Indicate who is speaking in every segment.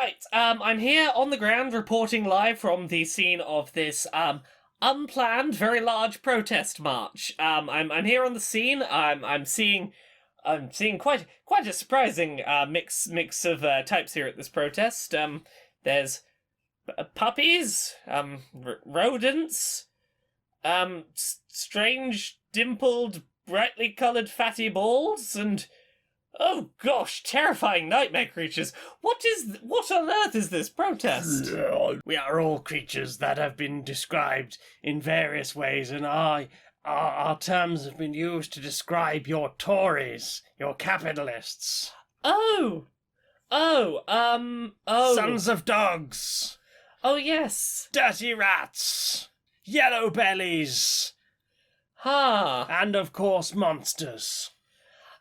Speaker 1: Right, I'm here on the ground reporting live from the scene of this, unplanned, very large protest march. I'm here on the scene. I'm seeing quite a surprising mix of types here at this protest. There's puppies, rodents, strange dimpled, brightly coloured fatty balls, and oh gosh, terrifying nightmare creatures. What on earth is this protest?
Speaker 2: We are all creatures that have been described in various ways, and our terms have been used to describe your Tories, your capitalists.
Speaker 1: Oh,
Speaker 2: Sons of dogs.
Speaker 1: Oh, yes.
Speaker 2: Dirty rats. Yellow bellies. And of course monsters.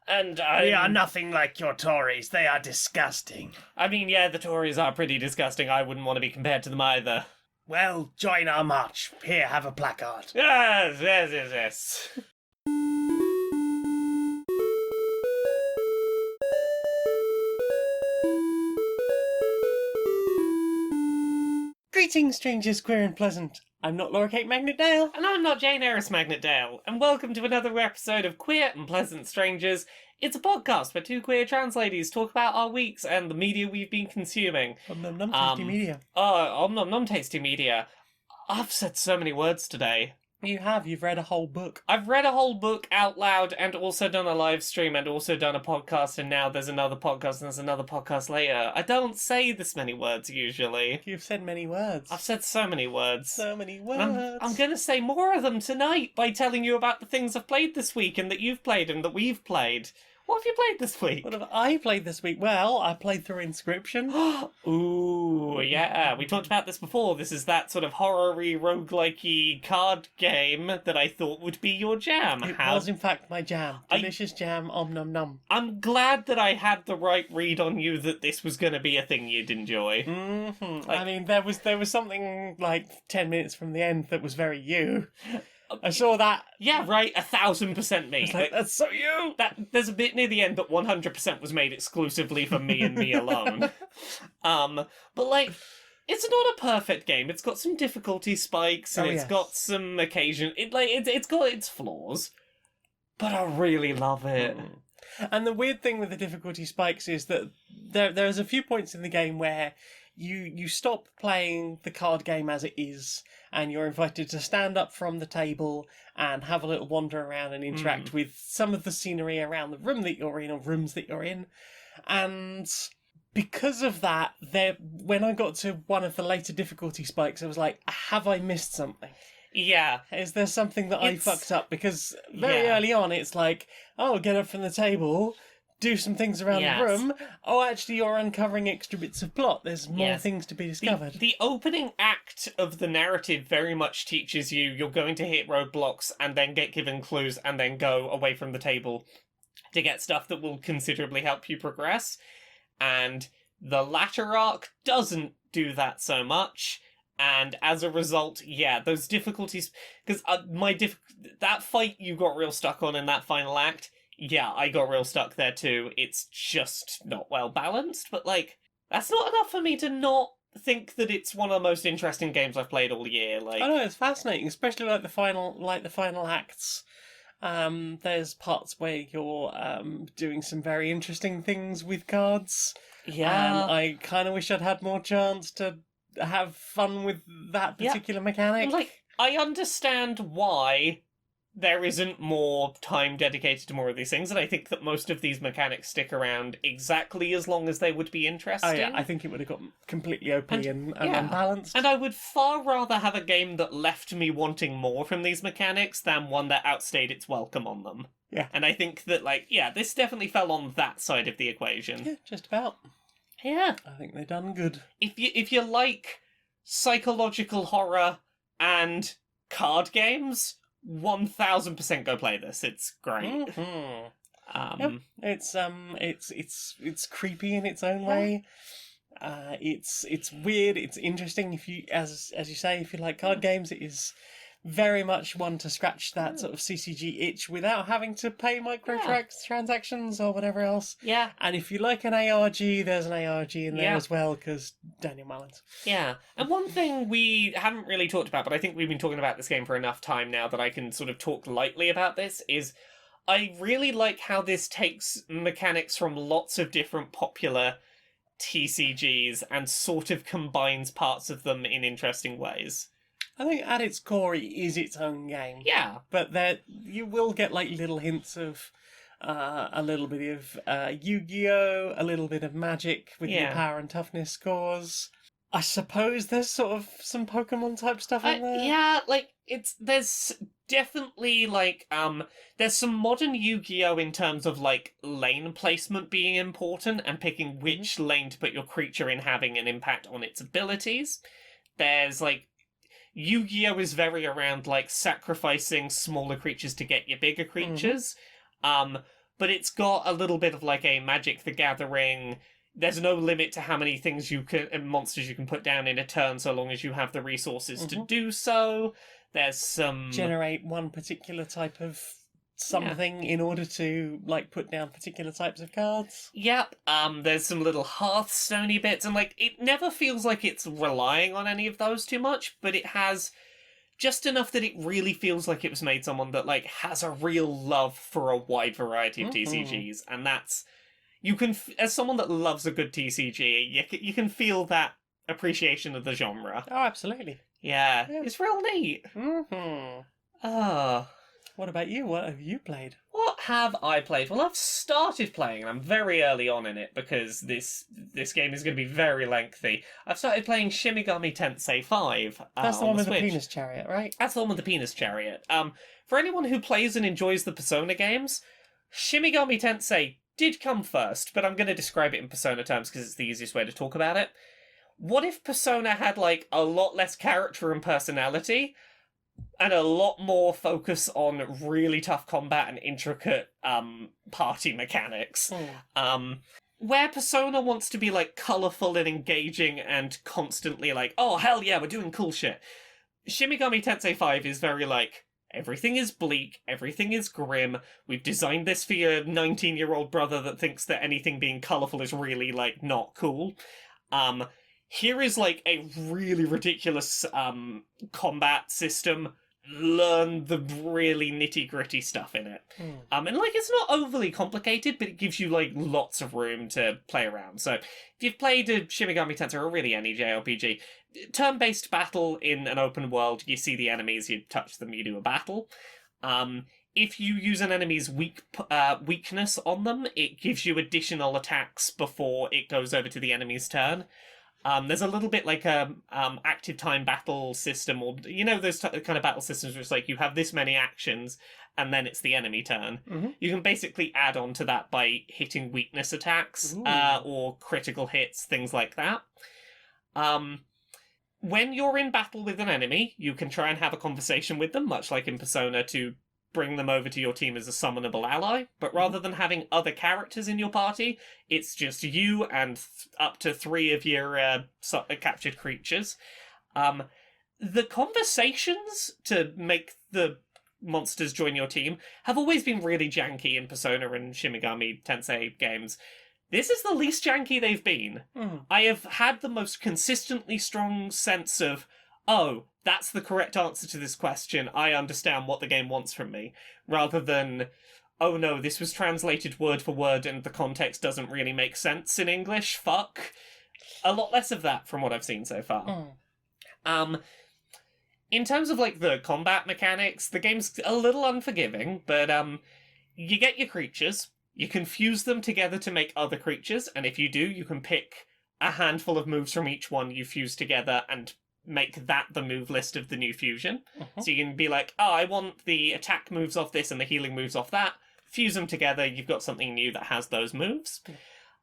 Speaker 1: And
Speaker 2: we are nothing like your Tories. They are disgusting.
Speaker 1: I mean, yeah, the Tories are pretty disgusting. I wouldn't want to be compared to them either.
Speaker 2: Well, join our march. Here, have a placard.
Speaker 1: Yes.
Speaker 2: Greetings, strangers, queer and pleasant. I'm not Laura Kate Magnet Dale.
Speaker 1: And I'm not Jane Aerith Magnet Dale. And welcome to another episode of Queer and Pleasant Strangers. It's a podcast where two queer trans ladies talk about our weeks and the media we've been consuming.
Speaker 2: Nom tasty media.
Speaker 1: Nom tasty media. I've said so many words today.
Speaker 2: You have. You've read a whole book.
Speaker 1: I've read a whole book out loud and also done a live stream and also done a podcast, and now there's another podcast and there's another podcast later. I don't say this many words usually.
Speaker 2: You've said many words.
Speaker 1: I've said so many words.
Speaker 2: So many words.
Speaker 1: I'm going to say more of them tonight by telling you about the things I've played this week and that you've played and that we've played. What have you played this week?
Speaker 2: What have I played this week? Well, I played through Inscryption.
Speaker 1: Ooh, yeah. We talked about this before. This is that sort of horror-y, roguelike-y card game that I thought would be your jam.
Speaker 2: It was, in fact, my jam. Delicious jam, nom nom.
Speaker 1: I'm glad that I had the right read on you that this was going to be a thing you'd enjoy.
Speaker 2: Mm-hmm. I mean, there was something like 10 minutes from the end that was very you. I saw that.
Speaker 1: Yeah, right, 1,000% me.
Speaker 2: Like, that's so you!
Speaker 1: There's a bit near the end that 100% was made exclusively for me and me alone. But like, it's not a perfect game. It's got some difficulty spikes and it's got some occasion. It's got its flaws, but I really love it.
Speaker 2: And the weird thing with the difficulty spikes is that there's a few points in the game where you stop playing the card game as it is, and you're invited to stand up from the table and have a little wander around and interact with some of the scenery around the room that you're in, or rooms that you're in. And because of that, when I got to one of the later difficulty spikes, I was like, have I missed something?
Speaker 1: Yeah.
Speaker 2: Is there something that I fucked up? Because very early on, it's like, oh, get up from the table, do some things around the room. Oh, actually, you're uncovering extra bits of plot. There's more things to be discovered.
Speaker 1: The opening act of the narrative very much teaches you you're going to hit roadblocks and then get given clues and then go away from the table to get stuff that will considerably help you progress. And the latter arc doesn't do that so much. And as a result, those difficulties... Because that fight you got real stuck on in that final act... Yeah, I got real stuck there too. It's just not well balanced, but like, that's not enough for me to not think that it's one of the most interesting games I've played all year. Like,
Speaker 2: I know, it's fascinating, especially the final acts. There's parts where you're doing some very interesting things with cards.
Speaker 1: Yeah.
Speaker 2: And I kind of wish I'd had more chance to have fun with that particular mechanic.
Speaker 1: Like, I understand why there isn't more time dedicated to more of these things, and I think that most of these mechanics stick around exactly as long as they would be interesting.
Speaker 2: Oh yeah, I think it would have got completely OP and unbalanced.
Speaker 1: And I would far rather have a game that left me wanting more from these mechanics than one that outstayed its welcome on them.
Speaker 2: Yeah.
Speaker 1: And I think that, this definitely fell on that side of the equation.
Speaker 2: Yeah, just about.
Speaker 1: Yeah.
Speaker 2: I think they've done good.
Speaker 1: If you like psychological horror and card games... 1,000% go play this. It's great.
Speaker 2: Mm-hmm. It's creepy in its own way. It's weird. It's interesting. If you, as you say, if you like card games, it is very much one to scratch that sort of CCG itch without having to pay microtransactions or whatever else.
Speaker 1: Yeah.
Speaker 2: And if you like an ARG, there's an ARG in there as well, because Daniel Mullins.
Speaker 1: Yeah. And one thing we haven't really talked about, but I think we've been talking about this game for enough time now that I can sort of talk lightly about this, is I really like how this takes mechanics from lots of different popular TCGs and sort of combines parts of them in interesting ways.
Speaker 2: I think at its core, it is its own game.
Speaker 1: Yeah.
Speaker 2: But there, you will get like little hints of a little bit of Yu-Gi-Oh!, a little bit of Magic with your power and toughness scores. I suppose there's sort of some Pokemon type stuff in there.
Speaker 1: Yeah, like there's definitely like there's some modern Yu-Gi-Oh! In terms of like lane placement being important and picking which lane to put your creature in having an impact on its abilities. There's like Yu-Gi-Oh! Is very around like sacrificing smaller creatures to get your bigger creatures. But it's got a little bit of like a Magic the Gathering. There's no limit to how many things monsters you can put down in a turn, so long as you have the resources to do so. There's some
Speaker 2: generate one particular type of something in order to like put down particular types of cards.
Speaker 1: Yep. There's some little Hearthstone-y bits, and like it never feels like it's relying on any of those too much, but it has just enough that it really feels like it was made someone that like has a real love for a wide variety of TCGs, and that's. You can, as someone that loves a good TCG, you can feel that appreciation of the genre.
Speaker 2: Oh, absolutely.
Speaker 1: Yeah. It's real neat.
Speaker 2: What about you? What have you played?
Speaker 1: What have I played? Well, I've started playing, and I'm very early on in it, because this game is going to be very lengthy. I've started playing Shin Megami Tensei 5
Speaker 2: That's the
Speaker 1: on
Speaker 2: one with
Speaker 1: Switch.
Speaker 2: the penis chariot, right?
Speaker 1: That's the one with the penis chariot. For anyone who plays and enjoys the Persona games, Shin Megami Tensei did come first, but I'm going to describe it in Persona terms because it's the easiest way to talk about it. What if Persona had, like, a lot less character and personality, and a lot more focus on really tough combat and intricate, party mechanics? Where Persona wants to be, like, colourful and engaging and constantly like, oh, hell yeah, we're doing cool shit. Shin Megami Tensei 5 is very, like, everything is bleak, everything is grim, we've designed this for your 19-year-old brother that thinks that anything being colourful is really, like, not cool. Here is, like, a really ridiculous, combat system. Learn the really nitty-gritty stuff in it. And, like, it's not overly complicated, but it gives you, like, lots of room to play around. So, if you've played a Shin Megami Tensei, or really any JRPG, turn-based battle in an open world, you see the enemies, you touch them, you do a battle. If you use an enemy's weakness on them, it gives you additional attacks before it goes over to the enemy's turn. There's a little bit like a active time battle system, or you know those kind of battle systems where it's like you have this many actions and then it's the enemy turn. You can basically add on to that by hitting weakness attacks or critical hits, things like that. When you're in battle with an enemy, you can try and have a conversation with them, much like in Persona, to bring them over to your team as a summonable ally, but rather than having other characters in your party, it's just you and up to 3 of your captured creatures. The conversations to make the monsters join your team have always been really janky in Persona and Shin Megami Tensei games. This is the least janky they've been. I have had the most consistently strong sense of, oh, that's the correct answer to this question. I understand what the game wants from me. Rather than, oh no, this was translated word for word and the context doesn't really make sense in English. Fuck. A lot less of that from what I've seen so far. In terms of, like, the combat mechanics, the game's a little unforgiving, but, you get your creatures, you can fuse them together to make other creatures, and if you do, you can pick a handful of moves from each one you fuse together and make that the move list of the new fusion. So you can be like, oh, I want the attack moves off this and the healing moves off that. Fuse them together, you've got something new that has those moves.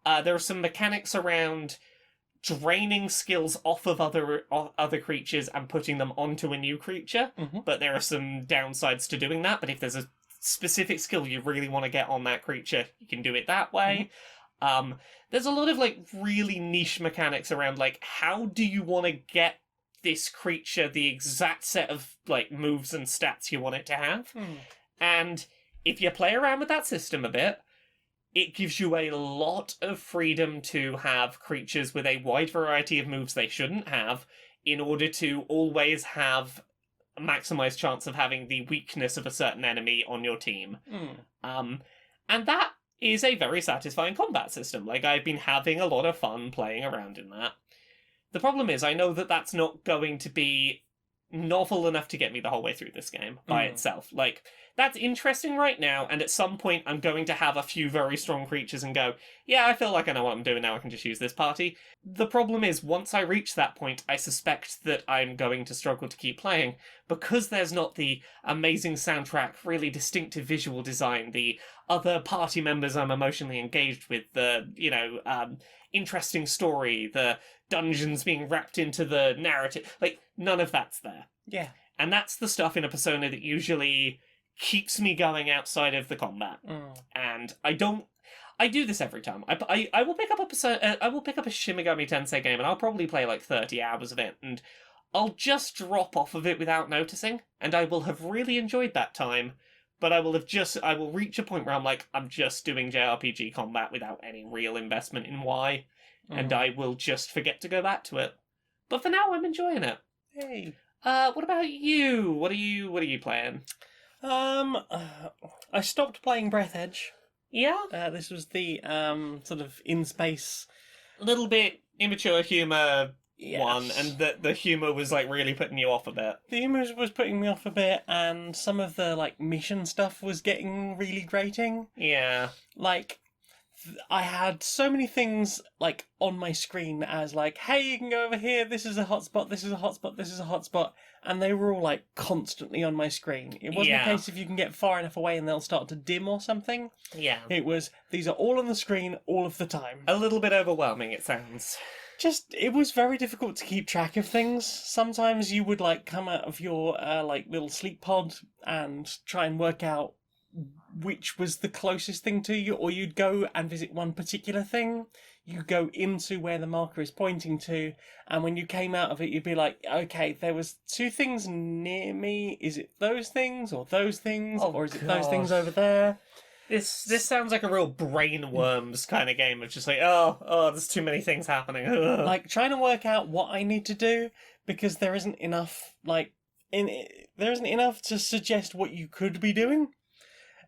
Speaker 1: There are some mechanics around draining skills off of other creatures and putting them onto a new creature, but there are some downsides to doing that. But if there's a specific skill you really want to get on that creature, you can do it that way. There's a lot of, like, really niche mechanics around, like, how do you want to get this creature the exact set of like moves and stats you want it to have. And if you play around with that system a bit, it gives you a lot of freedom to have creatures with a wide variety of moves they shouldn't have in order to always have a maximized chance of having the weakness of a certain enemy on your team. And that is a very satisfying combat system. Like, I've been having a lot of fun playing around in that. The problem is, I know that that's not going to be novel enough to get me the whole way through this game by itself. Like, that's interesting right now, and at some point I'm going to have a few very strong creatures and go, yeah, I feel like I know what I'm doing now, I can just use this party. The problem is, once I reach that point, I suspect that I'm going to struggle to keep playing, because there's not the amazing soundtrack, really distinctive visual design, the other party members I'm emotionally engaged with, the, interesting story, the dungeons being wrapped into the narrative. Like, none of that's there.
Speaker 2: Yeah.
Speaker 1: And that's the stuff in a Persona that usually keeps me going outside of the combat. And I do this every time. I will pick up a Shin Megami Tensei game and I'll probably play like 30 hours of it, and I'll just drop off of it without noticing, and I will have really enjoyed that time, but I will reach a point where I'm like, I'm just doing JRPG combat without any real investment in why, and I will just forget to go back to it. But for now, I'm enjoying it.
Speaker 2: Hey.
Speaker 1: What about you? What are you playing?
Speaker 2: I stopped playing Breath Edge.
Speaker 1: Yeah?
Speaker 2: This was the sort of in space,
Speaker 1: A little bit immature humour
Speaker 2: yes.
Speaker 1: one, and the humour was like really putting you off a bit.
Speaker 2: The humour was putting me off a bit, and some of the like mission stuff was getting really grating.
Speaker 1: Yeah.
Speaker 2: Like, I had so many things like on my screen as like, hey, you can go over here, this is a hotspot, this is a hotspot, this is a hotspot, and they were all like constantly on my screen. It wasn't a case of you can get far enough away and they'll start to dim or something.
Speaker 1: Yeah.
Speaker 2: It was, these are all on the screen all of the time.
Speaker 1: A little bit overwhelming, it sounds.
Speaker 2: It was very difficult to keep track of things. Sometimes you would like come out of your like little sleep pod and try and work out which was the closest thing to you, or you'd go and visit one particular thing. You go into where the marker is pointing to, and when you came out of it, you'd be like, okay, there was two things near me. Is it those things, or those things, or is it those things over there?
Speaker 1: This sounds like a real brain worms kind of game of just like, oh, there's too many things happening. Ugh.
Speaker 2: Like, trying to work out what I need to do, because there isn't enough, there isn't enough to suggest what you could be doing.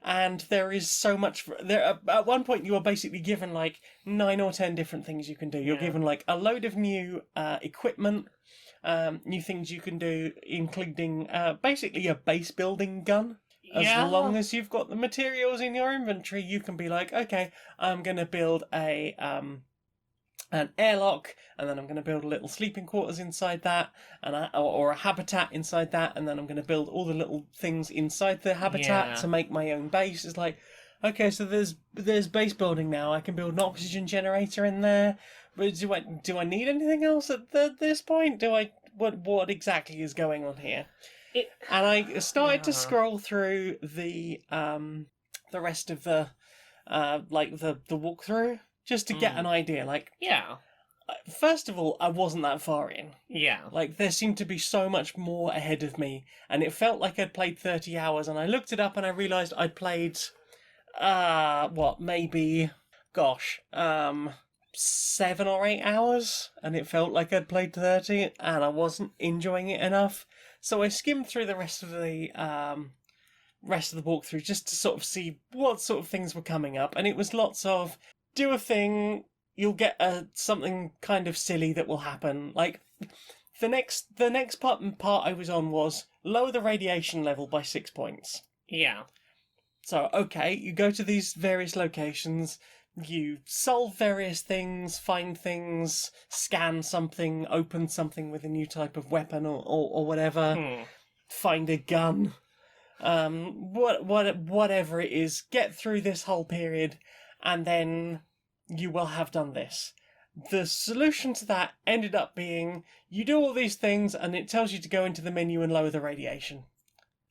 Speaker 2: And there is so much. At one point, you are basically given like 9 or 10 different things you can do. You're given like a load of new equipment, new things you can do, including basically a base building gun. As long as you've got the materials in your inventory, you can be like, okay, I'm going to build an airlock, and then I'm going to build a little sleeping quarters inside that, or a habitat inside that, and then I'm going to build all the little things inside the habitat to make my own base. It's like, okay, so there's base building now. I can build an oxygen generator in there. But do I need anything else at this point? What exactly is going on here? And I started to scroll through the rest of the the walkthrough, just to get an idea. Like, first of all, I wasn't that far in.
Speaker 1: Yeah.
Speaker 2: Like, there seemed to be so much more ahead of me, and it felt like I'd played 30 hours, and I looked it up and I realised I'd played, maybe, 7 or 8 hours, and it felt like I'd played 30, and I wasn't enjoying it enough. So I skimmed through the rest of the walkthrough just to sort of see what sort of things were coming up, and it was lots of, do a thing, you'll get something kind of silly that will happen. Like, the next part I was on was lower the radiation level by 6 points.
Speaker 1: Yeah.
Speaker 2: So, okay, you go to these various locations, you solve various things, find things, scan something, open something with a new type of weapon or whatever, find a gun, whatever it is, get through this whole period, and then you will have done this. The solution to that ended up being, you do all these things and it tells you to go into the menu and lower the radiation.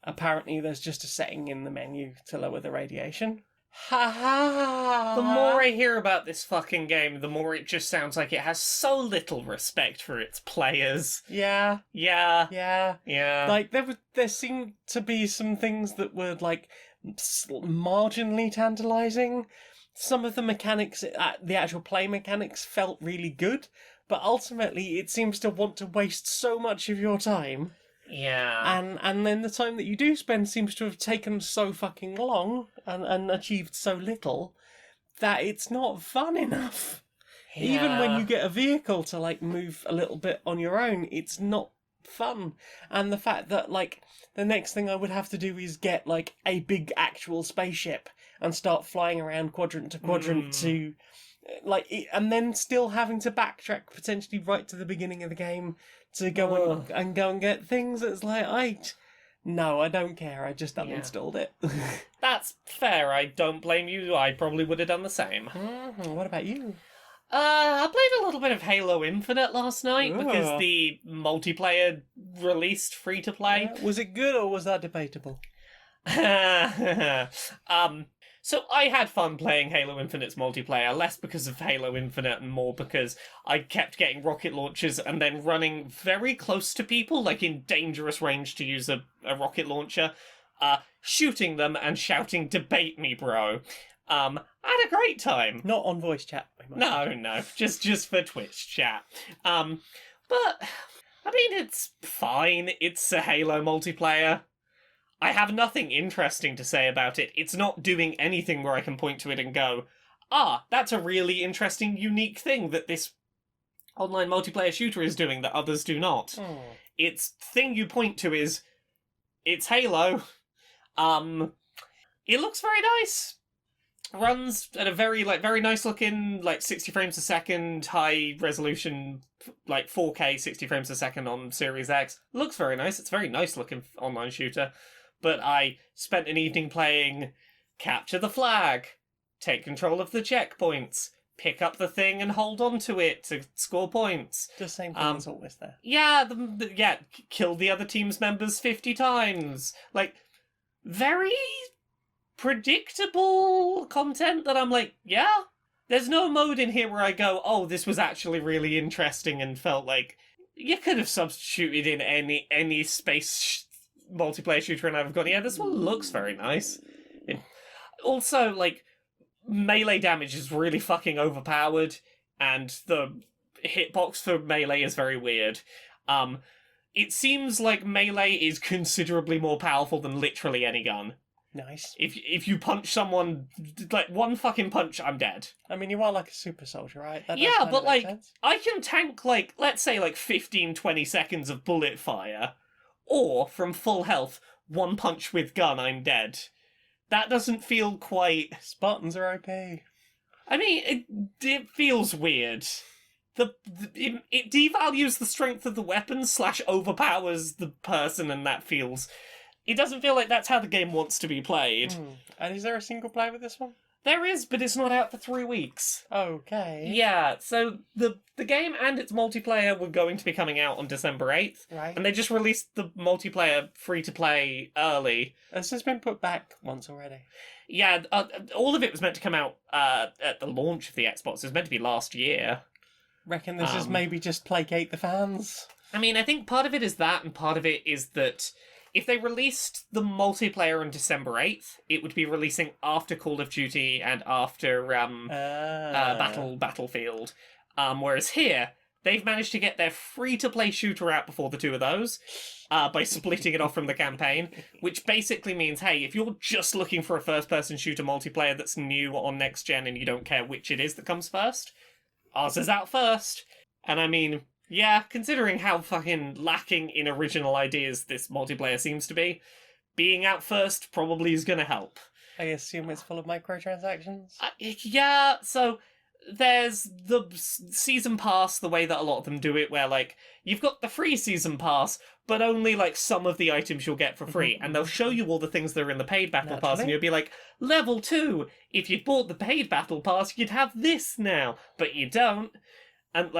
Speaker 2: Apparently there's just a setting in the menu to lower the radiation. Ha ha!
Speaker 1: The more I hear about this fucking game, the more it just sounds like it has so little respect for its players.
Speaker 2: Yeah,
Speaker 1: Yeah,
Speaker 2: yeah.
Speaker 1: yeah.
Speaker 2: Like there seemed to be some things that were like marginally tantalizing. Some of the mechanics, the actual play mechanics, felt really good, but ultimately it seems to want to waste so much of your time.
Speaker 1: Yeah.
Speaker 2: And then the time that you do spend seems to have taken so fucking long and achieved so little that it's not fun enough. Even when you get a vehicle to like move a little bit on your own, it's not fun. And the fact that like the next thing I would have to do is get like a big actual spaceship and start flying around quadrant to quadrant to like and then still having to backtrack potentially right to the beginning of the game to go and go and get things. It's like I don't care. I just uninstalled it.
Speaker 1: That's fair. I don't blame you. I probably would have done the same.
Speaker 2: What about you?
Speaker 1: I played a little bit of Halo Infinite last night because the multiplayer released free to play.
Speaker 2: Was it good or was that debatable?
Speaker 1: So I had fun playing Halo Infinite's multiplayer, less because of Halo Infinite and more because I kept getting rocket launchers and then running very close to people, like in dangerous range to use a rocket launcher, shooting them and shouting, "Debate me, bro." I had a great time.
Speaker 2: Not on voice chat.
Speaker 1: No, just for Twitch chat. But I mean, it's fine. It's a Halo multiplayer. I have nothing interesting to say about it. It's not doing anything where I can point to it and go, that's a really interesting, unique thing that this online multiplayer shooter is doing that others do not. Its thing you point to is, it's Halo. It looks very nice. Runs at a very nice looking, 60 frames a second, high resolution, 4K 60 frames a second on Series X. Looks very nice. It's a very nice looking online shooter. But I spent an evening playing Capture the Flag, take control of the checkpoints, pick up the thing and hold on to it to score points.
Speaker 2: The same thing as always there.
Speaker 1: Yeah, kill the other team's members 50 times. Very predictable content that I'm like, yeah. There's no mode in here where I go, this was actually really interesting and felt like you could have substituted in any space multiplayer shooter and I've gone, yeah, this one looks very nice. Also, melee damage is really fucking overpowered, and the hitbox for melee is very weird. It seems like melee is considerably more powerful than literally any gun.
Speaker 2: Nice.
Speaker 1: If you punch someone, one fucking punch, I'm dead.
Speaker 2: I mean, you are like a super soldier, right?
Speaker 1: Yeah, but I can tank let's say 15, 20 seconds of bullet fire, or from full health, one punch with gun, I'm dead. That doesn't feel quite...
Speaker 2: Spartans are okay.
Speaker 1: I mean, it feels weird. It devalues the strength of the weapon / overpowers the person, and that feels... It doesn't feel like that's how the game wants to be played.
Speaker 2: And is there a single player with this one?
Speaker 1: There is, but it's not out for 3 weeks.
Speaker 2: Okay.
Speaker 1: Yeah, so the game and its multiplayer were going to be coming out on December 8th.
Speaker 2: Right.
Speaker 1: And they just released the multiplayer free-to-play early.
Speaker 2: Has this been put back once already?
Speaker 1: Yeah, all of it was meant to come out at the launch of the Xbox. It was meant to be last year.
Speaker 2: Reckon this is maybe just placate the fans?
Speaker 1: I mean, I think part of it is that, and part of it is that if they released the multiplayer on December 8th, it would be releasing after Call of Duty and after Battlefield. Whereas here, they've managed to get their free-to-play shooter out before the two of those, by splitting it off from the campaign, which basically means, hey, if you're just looking for a first-person shooter multiplayer that's new on next-gen and you don't care which it is that comes first, ours is out first. And I mean... yeah, considering how fucking lacking in original ideas this multiplayer seems to be, being out first probably is going to help.
Speaker 2: I assume it's full of microtransactions?
Speaker 1: Yeah, so there's the season pass, the way that a lot of them do it, where, you've got the free season pass, but only, some of the items you'll get for free, and they'll show you all the things that are in the paid battle pass, and you'll be like, level 2, if you'd bought the paid battle pass, you'd have this now, but you don't. And,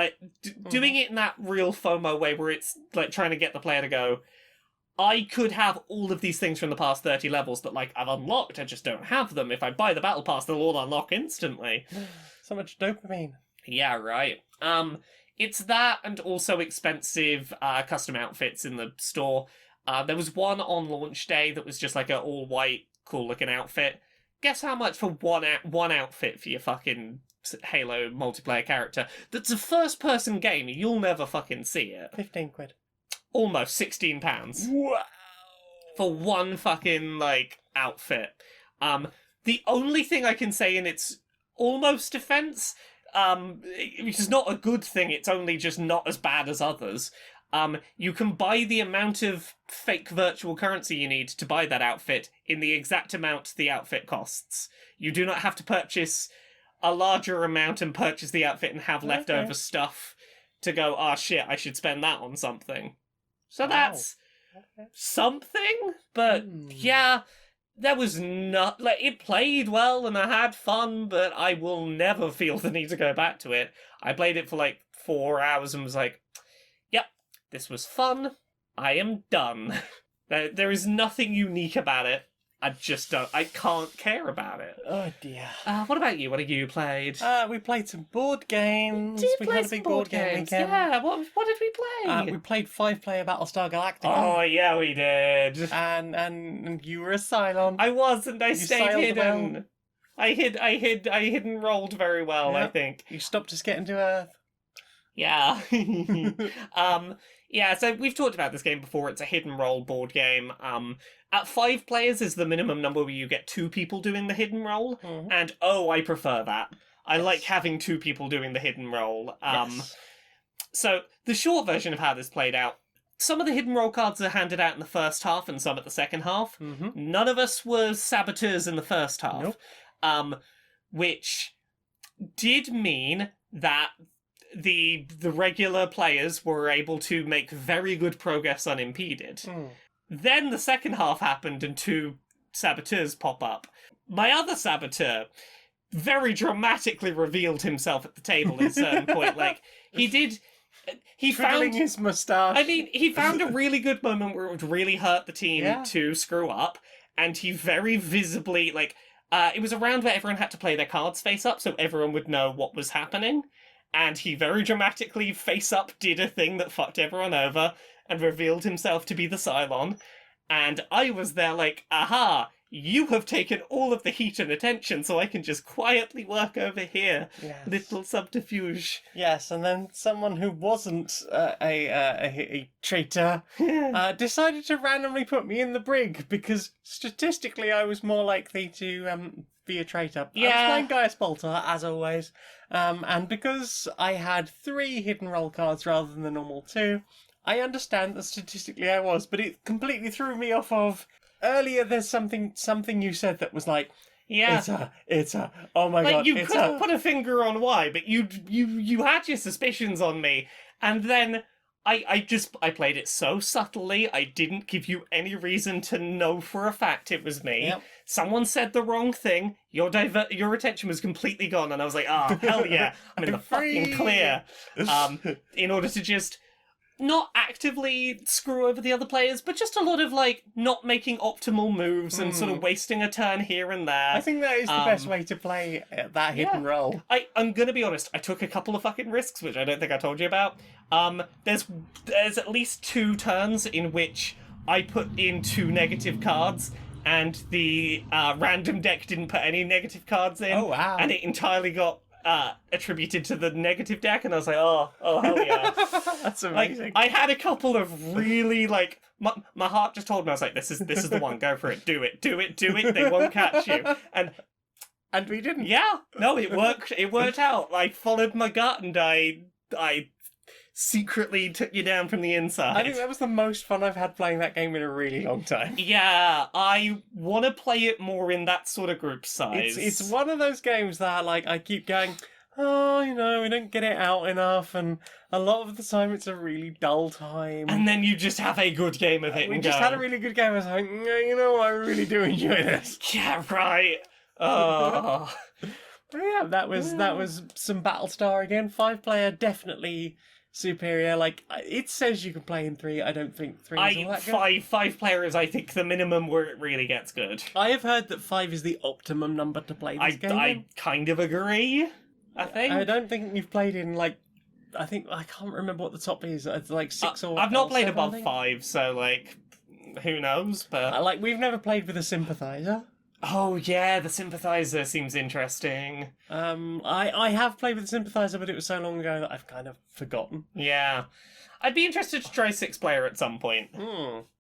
Speaker 1: doing it in that real FOMO way where it's, trying to get the player to go, I could have all of these things from the past 30 levels that, like, I've unlocked, I just don't have them. If I buy the battle pass, they'll all unlock instantly.
Speaker 2: So much dopamine.
Speaker 1: Yeah, right. It's that and also expensive custom outfits in the store. There was one on launch day that was just like an all-white, cool-looking outfit. Guess how much for one outfit for your fucking Halo multiplayer character? That's a first-person game. You'll never fucking see it.
Speaker 2: 15 quid.
Speaker 1: Almost £16.
Speaker 2: Wow.
Speaker 1: For one fucking, like, outfit. The only thing I can say in its almost defense, which is not a good thing, it's only just not as bad as others, you can buy the amount of fake virtual currency you need to buy that outfit in the exact amount the outfit costs. You do not have to purchase a larger amount and purchase the outfit and have leftover stuff to go, oh shit, I should spend that on something. So that's something, but yeah, there was not, like, it played well and I had fun, but I will never feel the need to go back to it. I played it for like 4 hours and was like, yep, this was fun. I am done. There is nothing unique about it. I can't care about it.
Speaker 2: Oh dear.
Speaker 1: What about you? What have you played?
Speaker 2: We played some board games.
Speaker 1: We
Speaker 2: had
Speaker 1: played
Speaker 2: a big
Speaker 1: some board
Speaker 2: game
Speaker 1: games.
Speaker 2: weekend.
Speaker 1: Yeah, what did we play?
Speaker 2: We played 5-player Battlestar Galactica.
Speaker 1: Oh yeah, we did.
Speaker 2: And you were a Cylon.
Speaker 1: I was, and I stayed
Speaker 2: sailed
Speaker 1: hidden.
Speaker 2: well.
Speaker 1: I hid and rolled very well, I
Speaker 2: Yep.
Speaker 1: think.
Speaker 2: You stopped us getting to Earth.
Speaker 1: Yeah. Yeah, so we've talked about this game before. It's a hidden roll board game. At 5 players is the minimum number where you get 2 people doing the hidden roll.
Speaker 2: Mhm.
Speaker 1: And I prefer that. I
Speaker 2: Yes.
Speaker 1: like having 2 people doing the hidden roll.
Speaker 2: Yes.
Speaker 1: So the short version of how this played out, some of the hidden roll cards are handed out in the first half and some at the second half.
Speaker 2: Mm-hmm.
Speaker 1: None of us were saboteurs in the first half.
Speaker 2: Nope.
Speaker 1: Which did mean that the regular players were able to make very good progress unimpeded.
Speaker 2: Mm.
Speaker 1: Then the second half happened and 2 saboteurs pop up. My other saboteur very dramatically revealed himself at the table at a certain point. Like, he
Speaker 2: Twiddling
Speaker 1: found
Speaker 2: his moustache.
Speaker 1: I mean, he found a really good moment where it would really hurt the team
Speaker 2: Yeah.
Speaker 1: to screw up, and he very visibly, like, it was a round where everyone had to play their cards face up so everyone would know what was happening, and he very dramatically face up did a thing that fucked everyone over and revealed himself to be the Cylon, and I was there like, aha, you have taken all of the heat and attention so I can just quietly work over here.
Speaker 2: Yes.
Speaker 1: Little subterfuge.
Speaker 2: Yes, and then someone who wasn't a traitor decided to randomly put me in the brig because statistically I was more likely to be a traitor. I was playing Gaius Bolter, as always, and because I had 3 hidden roll cards rather than the normal 2, I understand that statistically I was, but it completely threw me off of... Earlier, there's something you said that was like,
Speaker 1: Yeah.
Speaker 2: it's a, oh my
Speaker 1: like,
Speaker 2: god,
Speaker 1: you
Speaker 2: it's
Speaker 1: couldn't put a finger on why, but you had your suspicions on me, and then I played it so subtly, I didn't give you any reason to know for a fact it was me.
Speaker 2: Yep.
Speaker 1: Someone said the wrong thing, your attention was completely gone, and I was like, oh, hell yeah, I'm in the fucking clear. In order to just not actively screw over the other players, but just a lot of, like, not making optimal moves and sort of wasting a turn here and there.
Speaker 2: I think that is the best way to play that hidden roll.
Speaker 1: I'm gonna be honest, I took a couple of fucking risks, which I don't think I told you about. There's at least 2 turns in which I put in 2 negative cards, and the random deck didn't put any negative cards in.
Speaker 2: Oh, wow.
Speaker 1: And it entirely got attributed to the negative deck, and I was like, oh hell yeah.
Speaker 2: That's
Speaker 1: Like,
Speaker 2: amazing.
Speaker 1: I had a couple of really, like, my heart just told me, I was like, this is the one, go for it, do it, they won't catch you.
Speaker 2: And we didn't.
Speaker 1: Yeah, no, it worked out. I followed my gut, and I secretly took you down from the inside.
Speaker 2: I think that was the most fun I've had playing that game in a really long time.
Speaker 1: Yeah, I want to play it more in that sort of group size.
Speaker 2: It's one of those games that, like, I keep going, oh, we don't get it out enough, and a lot of the time it's a really dull time.
Speaker 1: And then you just have a good game of it.
Speaker 2: We
Speaker 1: and
Speaker 2: just
Speaker 1: go,
Speaker 2: had a really good game. I was like, I really do enjoy this.
Speaker 1: yeah, right. Oh.
Speaker 2: But yeah, that was some Battlestar again. 5-player, definitely superior. Like, it says you can play in 3. I don't think 3 is all that good.
Speaker 1: Five player is, I think, the minimum where it really gets good.
Speaker 2: I have heard that 5 is the optimum number to play this game
Speaker 1: I
Speaker 2: in.
Speaker 1: kind of agree. I think.
Speaker 2: I don't think you've played in, like, I can't remember what the top is. It's like 6 or
Speaker 1: I've not
Speaker 2: or
Speaker 1: played
Speaker 2: 7, I
Speaker 1: above
Speaker 2: think.
Speaker 1: 5, so, like, who knows, but...
Speaker 2: Like, we've never played with a sympathizer.
Speaker 1: Oh, yeah, the sympathizer seems interesting.
Speaker 2: I have played with a sympathizer, but it was so long ago that I've kind of forgotten.
Speaker 1: Yeah. I'd be interested to try 6-player at some point.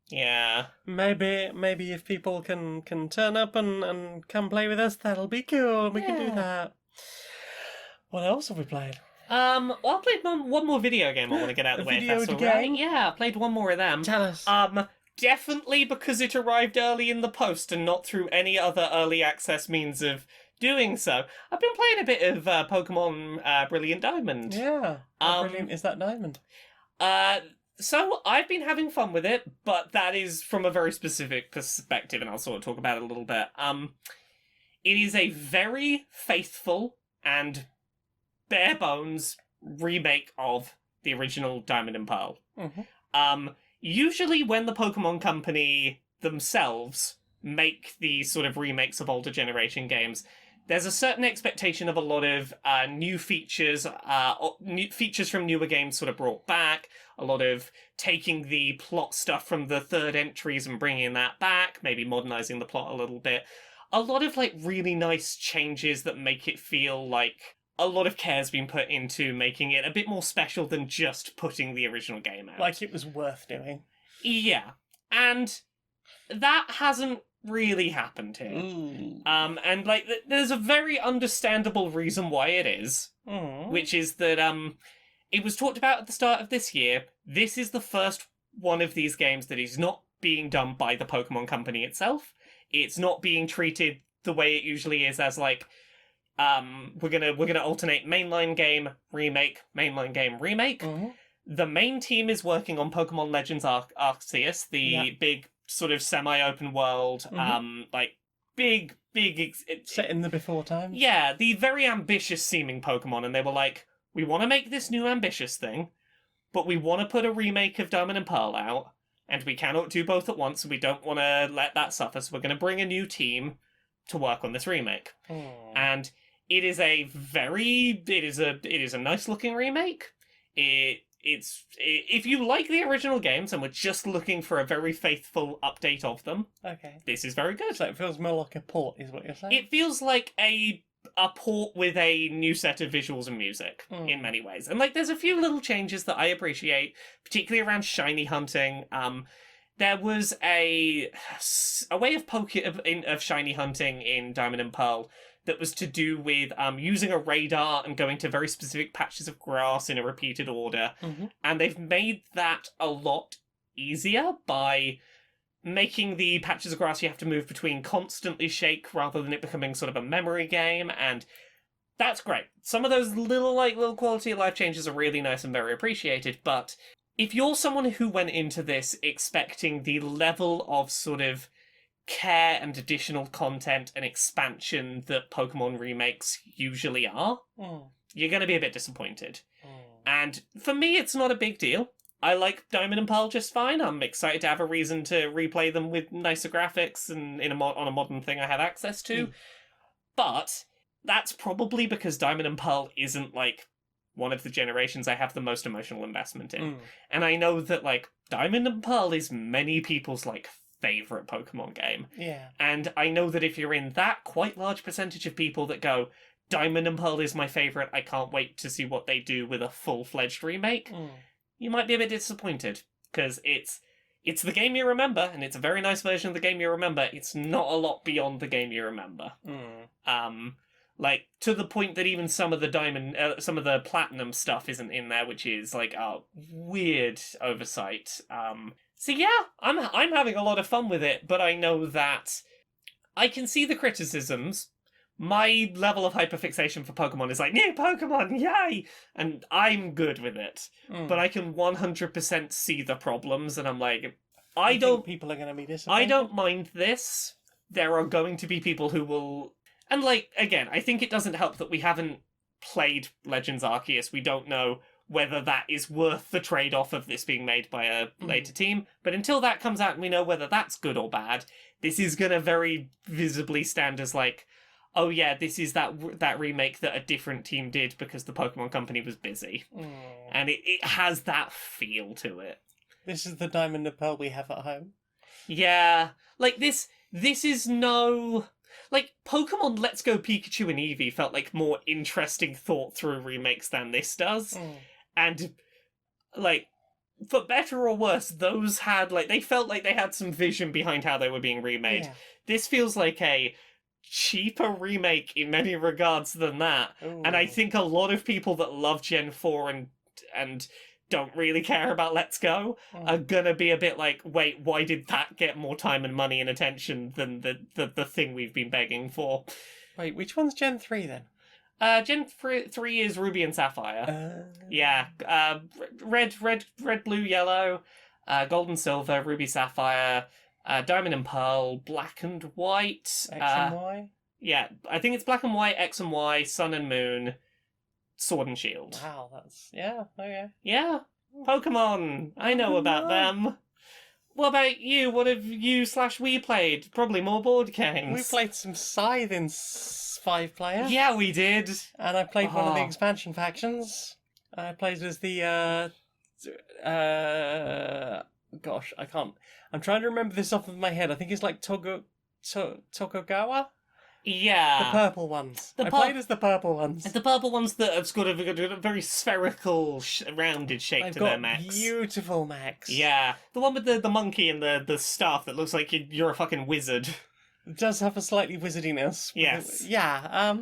Speaker 1: Yeah.
Speaker 2: Maybe if people can turn up and come play with us, that'll be cool. We can do that. What else have we played?
Speaker 1: Well, I played one more video game I want to get out of the way. If that's all right. Yeah, I played one more of them.
Speaker 2: Tell us.
Speaker 1: Definitely because it arrived early in the post and not through any other early access means of doing so. I've been playing a bit of Pokemon Brilliant Diamond.
Speaker 2: Yeah. How brilliant is that diamond?
Speaker 1: So I've been having fun with it, but that is from a very specific perspective, and I'll sort of talk about it a little bit. It is a very faithful and bare bones remake of the original Diamond and Pearl.
Speaker 2: Mm-hmm.
Speaker 1: Usually when the Pokemon Company themselves make these sort of remakes of older generation games, there's a certain expectation of a lot of new features from newer games sort of brought back, a lot of taking the plot stuff from the third entries and bringing that back, maybe modernizing the plot a little bit. A lot of, like, really nice changes that make it feel like a lot of care's been put into making it a bit more special than just putting the original game out.
Speaker 2: Like it was worth doing.
Speaker 1: Yeah. And that hasn't really happened here. And, like, there's a very understandable reason why it is, which is that it was talked about at the start of this year. This is the first one of these games that is not being done by the Pokemon Company itself. It's not being treated the way it usually is as, like, we're gonna alternate mainline game, remake, mainline game, remake. The main team is working on Pokemon Legends Arceus, the big sort of semi-open world, like big
Speaker 2: Set in the before time.
Speaker 1: Yeah, the very ambitious seeming Pokemon, and they were like, we want to make this new ambitious thing, but we want to put a remake of Diamond and Pearl out, and we cannot do both at once, and we don't want to let that suffer, so we're going to bring a new team to work on this remake. And it is a nice looking remake. If you like the original games and we're just looking for a very faithful update of them,
Speaker 2: okay,
Speaker 1: this is very good.
Speaker 2: So it feels more like a port, is what you're saying?
Speaker 1: It feels like a port with a new set of visuals and music in many ways. And, like, there's a few little changes that I appreciate, particularly around shiny hunting. There was a way of shiny hunting in Diamond and Pearl that was to do with using a radar and going to very specific patches of grass in a repeated order. And they've made that a lot easier by making the patches of grass you have to move between constantly shake rather than it becoming sort of a memory game, and that's great. Some of those little quality of life changes are really nice and very appreciated, but if you're someone who went into this expecting the level of sort of care and additional content and expansion that Pokemon remakes usually are, you're going to be a bit disappointed. And for me, it's not a big deal. I like Diamond and Pearl just fine. I'm excited to have a reason to replay them with nicer graphics and on a modern thing I have access to. But that's probably because Diamond and Pearl isn't, like, one of the generations I have the most emotional investment in. And I know that, like, Diamond and Pearl is many people's, like, favourite Pokemon game.
Speaker 2: Yeah.
Speaker 1: And I know that if you're in that quite large percentage of people that go, Diamond and Pearl is my favourite, I can't wait to see what they do with a full-fledged remake, you might be a bit disappointed, because it's the game you remember, and it's a very nice version of the game you remember. It's not a lot beyond the game you remember. Like, to the point that even some of the Platinum stuff isn't in there, which is, like, a weird oversight. So yeah, I'm having a lot of fun with it, but I know that I can see the criticisms. My level of hyperfixation for Pokemon is like, new Pokemon, yay! And I'm good with it. But I can 100% see the problems, and I'm like, I don't...
Speaker 2: people are going to be disappointed?
Speaker 1: I don't mind this. There are going to be people who will... And, like, again, I think it doesn't help that we haven't played Legends Arceus. We don't know whether that is worth the trade-off of this being made by a later team. But until that comes out and we know whether that's good or bad, this is going to very visibly stand as like, oh yeah, this is that remake that a different team did because the Pokemon Company was busy. And it has that feel to it.
Speaker 2: This is the Diamond and Pearl we have at home.
Speaker 1: Yeah. Like, this is no... Like, Pokemon Let's Go Pikachu and Eevee felt like more interesting thought-through remakes than this does. And, like, for better or worse, those had, like, they felt like they had some vision behind how they were being remade.
Speaker 2: Yeah.
Speaker 1: This feels like a cheaper remake in many regards than that. And I think a lot of people that love Gen 4 and don't really care about Let's Go are gonna be a bit like, wait, why did that get more time and money and attention than the thing we've been begging for?
Speaker 2: Wait, which one's Gen 3 then?
Speaker 1: Gen 3 is Ruby and Sapphire. Yeah. Red, blue, yellow, gold and silver, Ruby, Sapphire, Diamond and Pearl, Black and White.
Speaker 2: X and Y?
Speaker 1: Yeah, I think it's Black and White, X and Y, Sun and Moon, Sword and Shield.
Speaker 2: Wow, that's... Yeah, okay.
Speaker 1: Yeah, Pokemon. I know about them. What about you? What have you/we played? Probably more board games.
Speaker 2: We played some Scythe in 5-player.
Speaker 1: Yeah, we did.
Speaker 2: And I played one of the expansion factions. I played as the... gosh, I can't... I'm trying to remember this off of my head. I think it's like Tokugawa?
Speaker 1: Yeah.
Speaker 2: The purple ones. I played as the purple ones.
Speaker 1: The purple ones that have got a very spherical, rounded shape
Speaker 2: They've
Speaker 1: to
Speaker 2: got
Speaker 1: their mechs.
Speaker 2: Beautiful mechs.
Speaker 1: Yeah. The one with the monkey and the staff that looks like you're a fucking wizard.
Speaker 2: It does have a slightly wizardiness.
Speaker 1: Yes.
Speaker 2: Yeah,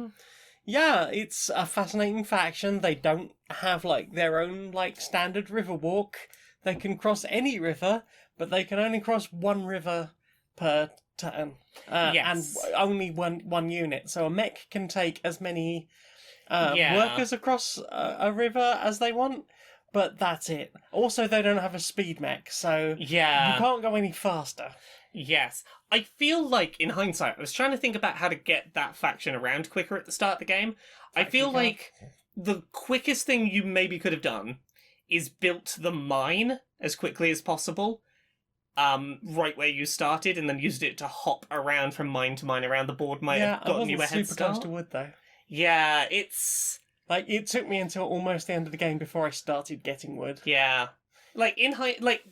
Speaker 2: it's a fascinating faction. They don't have, like, their own, like, standard river walk. They can cross any river, but they can only cross one river per turn.
Speaker 1: Yes.
Speaker 2: And only one unit. So a mech can take as many workers across a river as they want, but that's it. Also, they don't have a speed mech, so you can't go any faster.
Speaker 1: Yes. I feel like, in hindsight, I was trying to think about how to get that faction around quicker at the start of the game. I feel like the quickest thing you maybe could have done is built the mine as quickly as possible, right where you started, and then used it to hop around from mine to mine around the board. Might have gotten you a head
Speaker 2: super
Speaker 1: start.
Speaker 2: close to wood, though.
Speaker 1: Yeah, it's...
Speaker 2: Like, it took me until almost the end of the game before I started getting wood.
Speaker 1: Yeah. Like,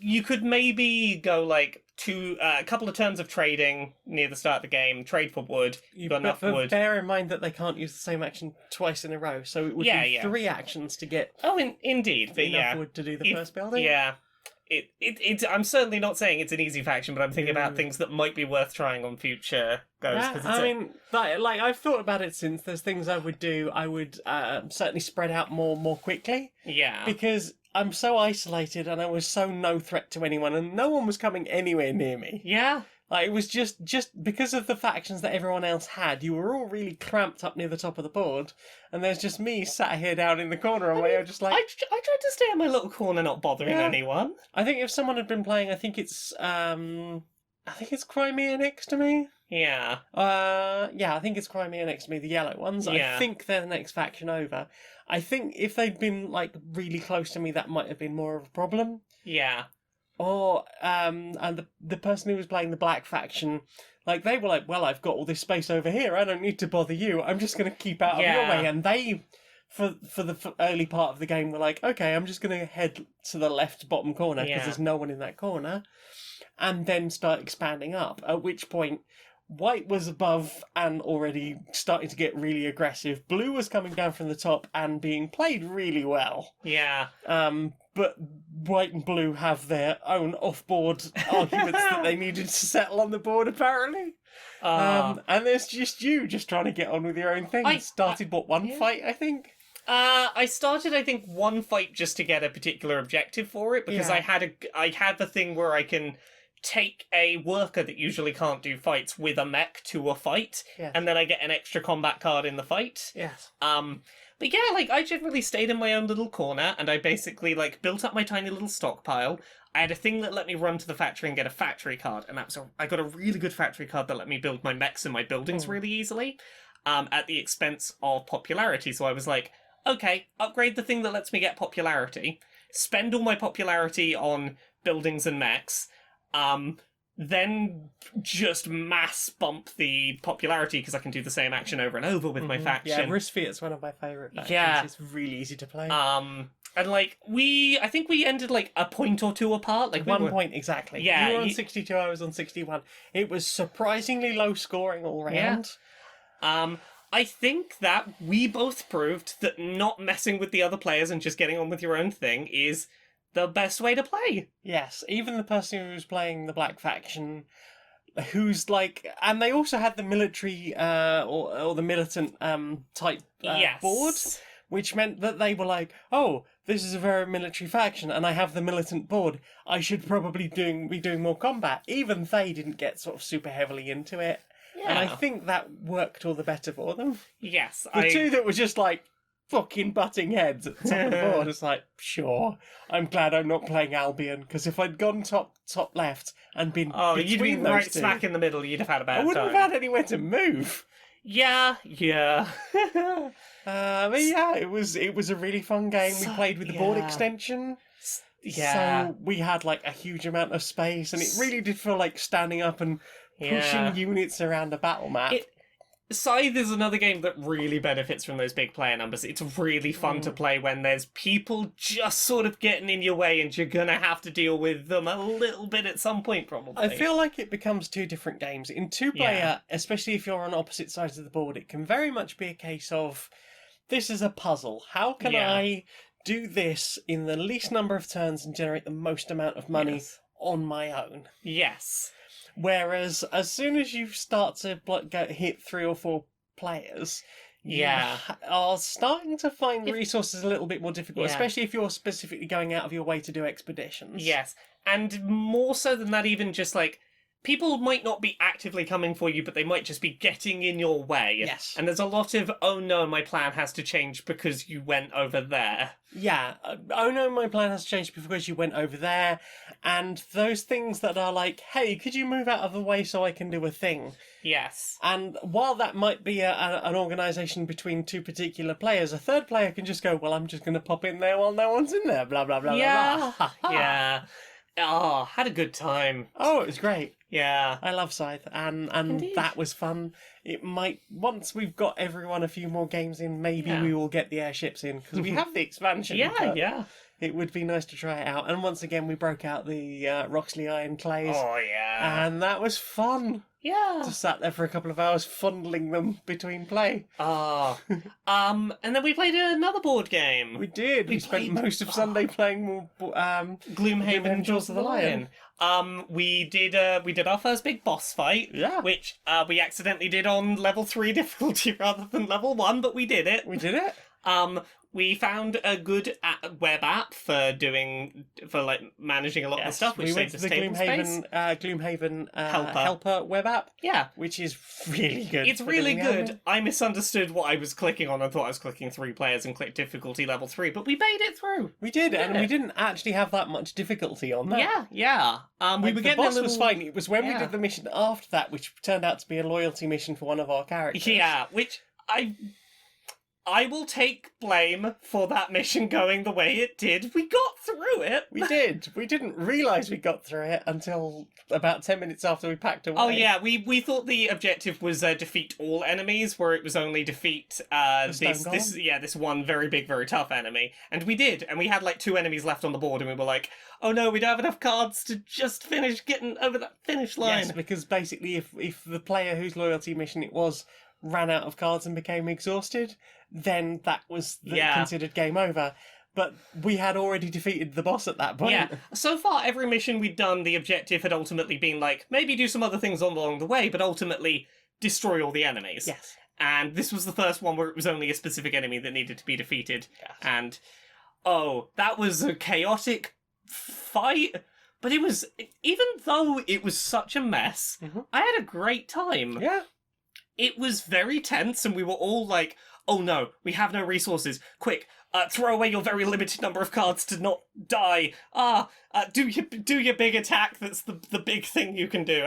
Speaker 1: you could maybe go, like, a couple of turns of trading near the start of the game, trade for wood, you got enough wood.
Speaker 2: Bear in mind that they can't use the same action twice in a row, so it would be 3 actions to get
Speaker 1: indeed, but
Speaker 2: enough wood to do the first building.
Speaker 1: Yeah. I'm certainly not saying it's an easy faction, but I'm thinking about things that might be worth trying on future goes.
Speaker 2: I've thought about it since. There's things I would do. I would certainly spread out more quickly.
Speaker 1: Yeah.
Speaker 2: Because I'm so isolated and I was so no threat to anyone and no one was coming anywhere near me.
Speaker 1: Yeah.
Speaker 2: Like, it was just because of the factions that everyone else had, you were all really cramped up near the top of the board, and there's just me sat here down in the corner on my own, just like...
Speaker 1: I tried to stay in my little corner, not bothering anyone.
Speaker 2: I think if someone had been playing, I think it's Crimea next to me.
Speaker 1: Yeah.
Speaker 2: I think it's Crimea next to me, the yellow ones.
Speaker 1: Yeah.
Speaker 2: I think they're the next faction over. I think if they'd been, like, really close to me, that might have been more of a problem.
Speaker 1: Yeah.
Speaker 2: Or, and the person who was playing the black faction, like, they were like, well, I've got all this space over here, I don't need to bother you, I'm just going to keep out of your way. And they, for the early part of the game, were like, okay, I'm just going to head to the left bottom corner, because there's no one in that corner, and then start expanding up, at which point... White was above and already starting to get really aggressive. Blue was coming down from the top and being played really well.
Speaker 1: Yeah.
Speaker 2: But White and Blue have their own off-board arguments that they needed to settle on the board, apparently. And there's just you just trying to get on with your own thing. I started, one fight, I think?
Speaker 1: I started, I think, one fight just to get a particular objective for it, because I had the thing where I can... take a worker that usually can't do fights with a mech to a fight, and then I get an extra combat card in the fight.
Speaker 2: Yes.
Speaker 1: But yeah, like, I generally stayed in my own little corner, and I basically, like, built up my tiny little stockpile. I had a thing that let me run to the factory and get a factory card, and I got a really good factory card that let me build my mechs and my buildings really easily, at the expense of popularity. So I was like, okay, upgrade the thing that lets me get popularity, spend all my popularity on buildings and mechs, then just mass bump the popularity because I can do the same action over and over with my faction.
Speaker 2: Yeah, Rusfiat's one of my favourite factions.
Speaker 1: Yeah.
Speaker 2: It's really easy to play.
Speaker 1: And like I think we ended like a point or two apart. Like
Speaker 2: 1 point exactly.
Speaker 1: Yeah,
Speaker 2: you were on 62, I was on 61. It was surprisingly low scoring all round.
Speaker 1: I think that we both proved that not messing with the other players and just getting on with your own thing is the best way to play.
Speaker 2: Yes, even the person who was playing the black faction, who's like, and they also had the military or the militant type
Speaker 1: Yes.
Speaker 2: board, which meant that they were like, oh, this is a very military faction, and I have the militant board. I should probably be doing more combat. Even they didn't get sort of super heavily into it, and I think that worked all the better for them.
Speaker 1: Yes,
Speaker 2: The two that were just like fucking butting heads at the top of the board, it's like, sure, I'm glad I'm not playing Albion, because if I'd gone top left and been
Speaker 1: you'd
Speaker 2: between
Speaker 1: been
Speaker 2: those
Speaker 1: right
Speaker 2: two,
Speaker 1: smack in the middle. You'd have had a bad
Speaker 2: I wouldn't
Speaker 1: time.
Speaker 2: have had anywhere to move.
Speaker 1: Yeah.
Speaker 2: But yeah, it was a really fun game. We played with the board
Speaker 1: yeah.
Speaker 2: extension.
Speaker 1: Yeah.
Speaker 2: So we had like a huge amount of space, and it really did feel like standing up and pushing units around a battle map.
Speaker 1: Scythe is another game that really benefits from those big player numbers. It's really fun to play when there's people just sort of getting in your way and you're gonna have to deal with them a little bit at some point, probably.
Speaker 2: I feel like it becomes two different games. In two-player, especially if you're on opposite sides of the board, it can very much be a case of, this is a puzzle. How can I do this in the least number of turns and generate the most amount of money on my own?
Speaker 1: Yes.
Speaker 2: Whereas as soon as you start to hit 3 or 4 players, you are starting to find resources a little bit more difficult, especially if you're specifically going out of your way to do expeditions.
Speaker 1: Yes. And more so than that, even just like, people might not be actively coming for you, but they might just be getting in your way.
Speaker 2: Yes.
Speaker 1: And there's a lot of, oh no, my plan has to change because you went over there.
Speaker 2: Yeah. Oh no, my plan has changed because you went over there. And those things that are like, hey, could you move out of the way so I can do a thing?
Speaker 1: Yes.
Speaker 2: And while that might be an organisation between two particular players, a third player can just go, well, I'm just going to pop in there while no one's in there, blah, blah, blah, blah, blah.
Speaker 1: Yeah. Oh, had a good time.
Speaker 2: Oh, it was great.
Speaker 1: Yeah.
Speaker 2: I love Scythe, and
Speaker 1: Indeed.
Speaker 2: that was fun. It might, once we've got everyone a few more games in, maybe we will get the airships in, because we have the expansion.
Speaker 1: Yeah.
Speaker 2: It would be nice to try it out. And once again, we broke out the Roxley Iron Clays.
Speaker 1: Oh, yeah.
Speaker 2: And that was fun.
Speaker 1: Yeah.
Speaker 2: Just sat there for a couple of hours fondling them between play.
Speaker 1: Oh. And then we played another board game.
Speaker 2: We did. We spent most of Sunday playing more
Speaker 1: Gloomhaven Jaws of the Lion. We did our first big boss fight.
Speaker 2: Yeah.
Speaker 1: Which we accidentally did on level 3 difficulty rather than level 1, but we did it.
Speaker 2: We did it.
Speaker 1: We found a good web app for managing a lot of the stuff, which
Speaker 2: we
Speaker 1: saves
Speaker 2: went
Speaker 1: us
Speaker 2: to the
Speaker 1: table space.
Speaker 2: Gloomhaven helper web app.
Speaker 1: Yeah.
Speaker 2: Which is really good.
Speaker 1: It's really good. I misunderstood what I was clicking on and thought I was clicking 3 players and clicked difficulty level 3, but we made it through.
Speaker 2: We did, and we didn't actually have that much difficulty on that.
Speaker 1: Yeah. We were
Speaker 2: the
Speaker 1: getting
Speaker 2: boss
Speaker 1: a little...
Speaker 2: was fine. It was when we
Speaker 1: Yeah.
Speaker 2: did the mission after that, which turned out to be a loyalty mission for one of our characters.
Speaker 1: Yeah, which I will take blame for that mission going the way it did. We got through it.
Speaker 2: We did. We didn't realise we got through it until about 10 minutes after we packed away.
Speaker 1: Oh yeah, we thought the objective was defeat all enemies, where it was only defeat this one very big, very tough enemy, and we did, and we had like 2 enemies left on the board, and we were like, oh no, we don't have enough cards to just finish getting over that finish line.
Speaker 2: Yes, because basically, if the player whose loyalty mission it was ran out of cards and became exhausted, then that was considered game over. But we had already defeated the boss at that point.
Speaker 1: Yeah. So far, every mission we'd done, the objective had ultimately been like, maybe do some other things along the way, but ultimately destroy all the enemies.
Speaker 2: Yes.
Speaker 1: And this was the first one where it was only a specific enemy that needed to be defeated.
Speaker 2: Yes.
Speaker 1: And, that was a chaotic fight. But it was, even though it was such a mess, I had a great time.
Speaker 2: Yeah.
Speaker 1: It was very tense, and we were all like, oh no, we have no resources. Quick, throw away your very limited number of cards to not die. Do your big attack, that's the big thing you can do.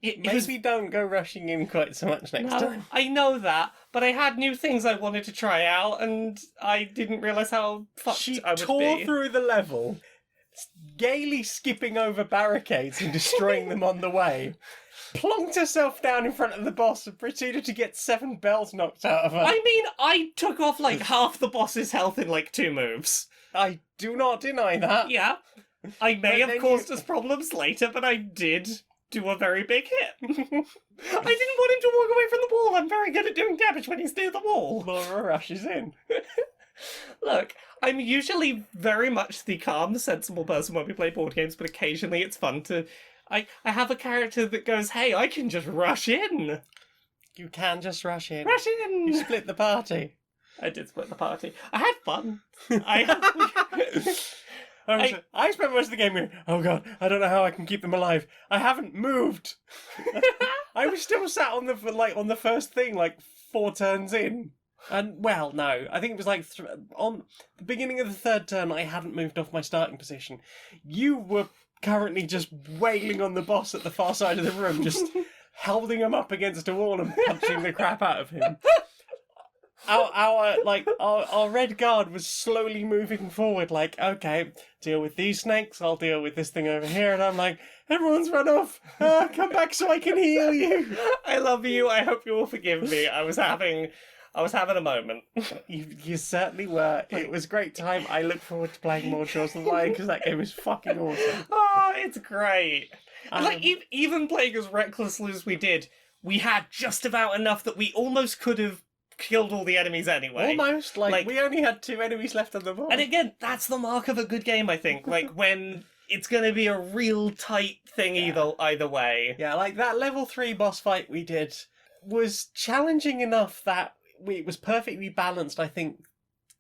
Speaker 1: It was...
Speaker 2: Maybe don't go rushing in quite so much next
Speaker 1: No,
Speaker 2: time.
Speaker 1: I know that, but I had new things I wanted to try out, and I didn't realise how fucked
Speaker 2: She
Speaker 1: I would
Speaker 2: tore
Speaker 1: be.
Speaker 2: through the level, gaily skipping over barricades and destroying them on the way, plonked herself down in front of the boss and proceeded to get 7 bells knocked out of her.
Speaker 1: I mean, I took off like half the boss's health in like 2 moves.
Speaker 2: I do not deny that.
Speaker 1: Yeah, I may
Speaker 2: But
Speaker 1: have caused us problems later, but I did do a very big hit. I didn't want him to walk away from the wall. I'm very good at doing damage when he's near the wall.
Speaker 2: Laura rushes in.
Speaker 1: Look, I'm usually very much the calm, sensible person when we play board games, but occasionally it's fun to... I have a character that goes, hey, I can just rush in.
Speaker 2: You can just rush in.
Speaker 1: Rush in!
Speaker 2: You split the party.
Speaker 1: I did split the party. I had fun.
Speaker 2: I spent most of the game going, oh god, I don't know how I can keep them alive. I haven't moved. I was still sat on the first thing, like 4 turns in. And, well, no, I think it was like on the beginning of the 3rd turn, I hadn't moved off my starting position. You were currently just wailing on the boss at the far side of the room, just holding him up against a wall and punching the crap out of him. Our red guard was slowly moving forward, like, okay, deal with these snakes, I'll deal with this thing over here, and I'm like, everyone's run off, come back so I can heal you.
Speaker 1: I love you, I hope you will forgive me. I was having a moment.
Speaker 2: You certainly were. It was a great time. I look forward to playing more Jaws of the Lion because that game is fucking awesome.
Speaker 1: Oh, it's great. And like, even playing as recklessly as we did, we had just about enough that we almost could have killed all the enemies anyway.
Speaker 2: Almost, like we only had 2 enemies left on the board.
Speaker 1: And again, that's the mark of a good game, I think. Like, when it's going to be a real tight thing either way.
Speaker 2: Yeah, like that level 3 boss fight we did was challenging enough that it was perfectly balanced, I think.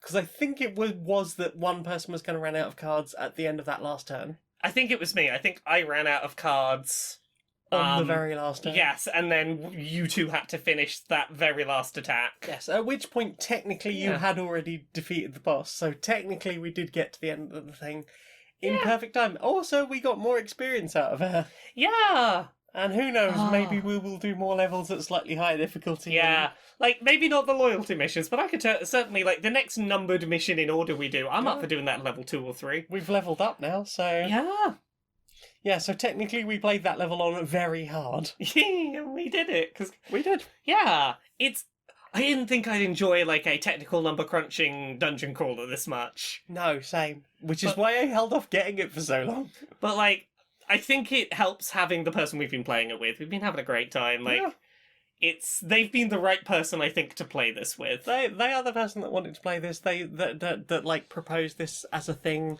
Speaker 2: Because I think it was that one person was going to run out of cards at the end of that last turn.
Speaker 1: I think it was me. I think I ran out of cards
Speaker 2: on the very last turn.
Speaker 1: Yes, and then you two had to finish that very last attack.
Speaker 2: Yes, at which point technically you had already defeated the boss, so technically we did get to the end of the thing in perfect time. Also, we got more experience out of her.
Speaker 1: Yeah!
Speaker 2: And who knows, maybe we will do more levels at slightly higher difficulty.
Speaker 1: Yeah, like, maybe not the loyalty missions, but I could certainly, like, the next numbered mission in order we do, I'm up for doing that level 2 or 3.
Speaker 2: We've leveled up now, so...
Speaker 1: Yeah.
Speaker 2: Yeah, so technically we played that level on very hard.
Speaker 1: We did it, because...
Speaker 2: We did.
Speaker 1: Yeah, it's... I didn't think I'd enjoy, like, a technical number crunching dungeon crawler this much.
Speaker 2: No, same. Which is why I held off getting it for so long.
Speaker 1: But, like, I think it helps having the person we've been playing it with. We've been having a great time. Like, they've been the right person, I think, to play this with.
Speaker 2: They are the person that wanted to play this. That like proposed this as a thing.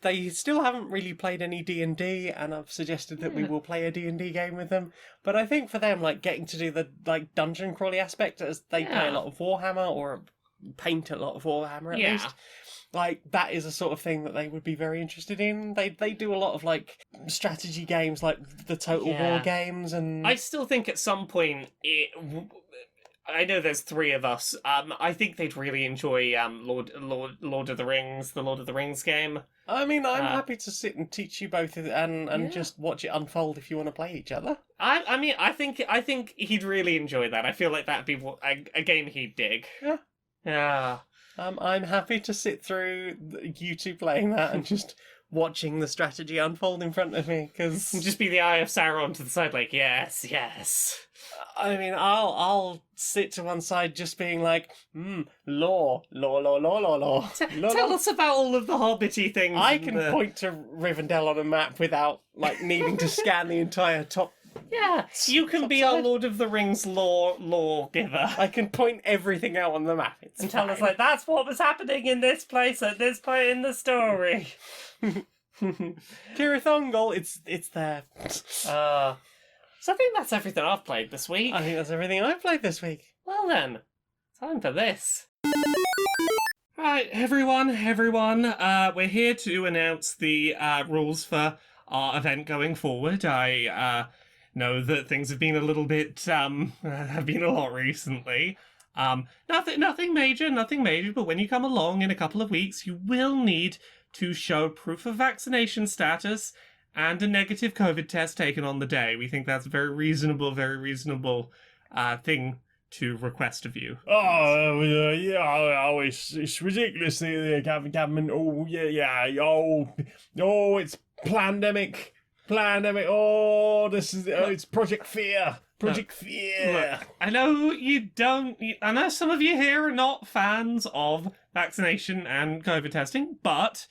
Speaker 2: They still haven't really played any D&D, and I've suggested that we will play a D&D game with them. But I think for them, like, getting to do the like dungeon crawly aspect, as they play a lot of Warhammer or paint a lot of Warhammer at least. Like, that is a sort of thing that they would be very interested in. They do a lot of, like, strategy games, like the Total War games, and...
Speaker 1: I still think at some point, I know there's 3 of us, I think they'd really enjoy Lord of the Rings game.
Speaker 2: I mean, I'm happy to sit and teach you both and just watch it unfold if you want to play each other.
Speaker 1: I mean, I think he'd really enjoy that. I feel like that'd be a game he'd dig.
Speaker 2: Yeah.
Speaker 1: Yeah.
Speaker 2: I'm happy to sit through you two playing that and just watching the strategy unfold in front of me, because...
Speaker 1: Just be the Eye of Sauron to the side, like, yes, yes.
Speaker 2: I mean, I'll sit to one side just being like, lore.
Speaker 1: Tell us about all of the hobbity things.
Speaker 2: I can point to Rivendell on a map without, like, needing to scan the entire top...
Speaker 1: Yeah, you can be our Lord of the Rings lore giver.
Speaker 2: I can point everything out on the map.
Speaker 1: And tell us, like, that's what was happening in this place at this point in the story.
Speaker 2: Tirithongal, it's there.
Speaker 1: So I think that's everything I've played this week.
Speaker 2: I think that's everything I've played this week.
Speaker 1: Well then, time for this. Right, everyone, we're here to announce the rules for our event going forward. I know that things have been a little bit, have been a lot recently. Nothing major, but when you come along in a couple of weeks, you will need to show proof of vaccination status and a negative COVID test taken on the day. We think that's a very reasonable thing to request of you.
Speaker 3: It's ridiculous. The government. It's pandemic. It's Project Fear. Project Fear.
Speaker 1: Look, I know I know some of you here are not fans of vaccination and COVID testing, but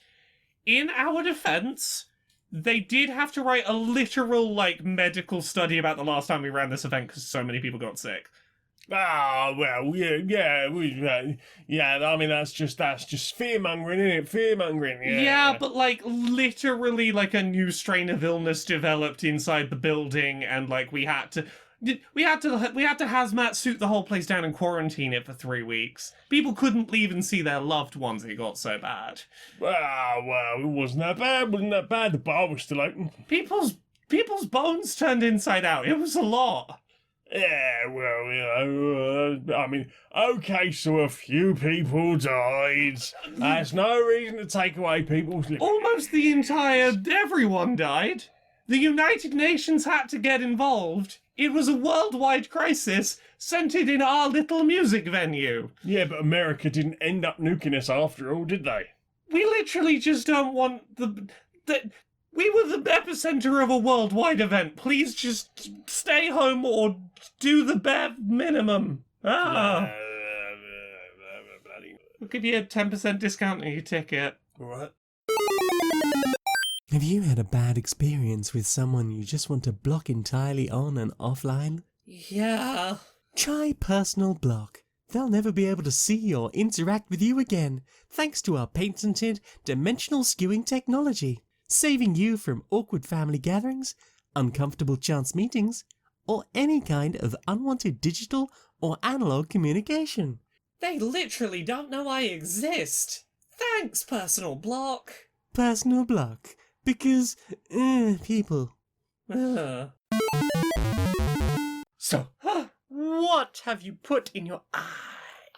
Speaker 1: in our defense, they did have to write a literal, medical study about the last time we ran this event because so many people got sick.
Speaker 3: I mean, that's just fear-mongering, isn't it? Fear-mongering, yeah.
Speaker 1: Yeah, but, literally, a new strain of illness developed inside the building, and, we had to hazmat suit the whole place down and quarantine it for 3 weeks. People couldn't leave and see their loved ones. It got so bad.
Speaker 3: Well, it wasn't that bad. The bar was still open.
Speaker 1: People's bones turned inside out. It was a lot.
Speaker 3: Yeah, I mean, okay, so a few people died. That's no reason to take away people's liberty.
Speaker 1: Almost everyone died. The United Nations had to get involved. It was a worldwide crisis centered in our little music venue.
Speaker 3: Yeah, but America didn't end up nuking us after all, did they?
Speaker 1: We literally just don't want we were the epicenter of a worldwide event. Please just stay home or do the bare minimum. We'll give you a 10% discount on your ticket.
Speaker 3: Alright.
Speaker 4: Have you had a bad experience with someone you just want to block entirely on and offline?
Speaker 1: Yeah.
Speaker 4: Try Personal Block. They'll never be able to see or interact with you again, thanks to our patented dimensional skewing technology, saving you from awkward family gatherings, uncomfortable chance meetings, or any kind of unwanted digital or analog communication.
Speaker 1: They literally don't know I exist. Thanks, Personal Block.
Speaker 4: Personal Block. Because, people.
Speaker 2: So, what have you put in your eye?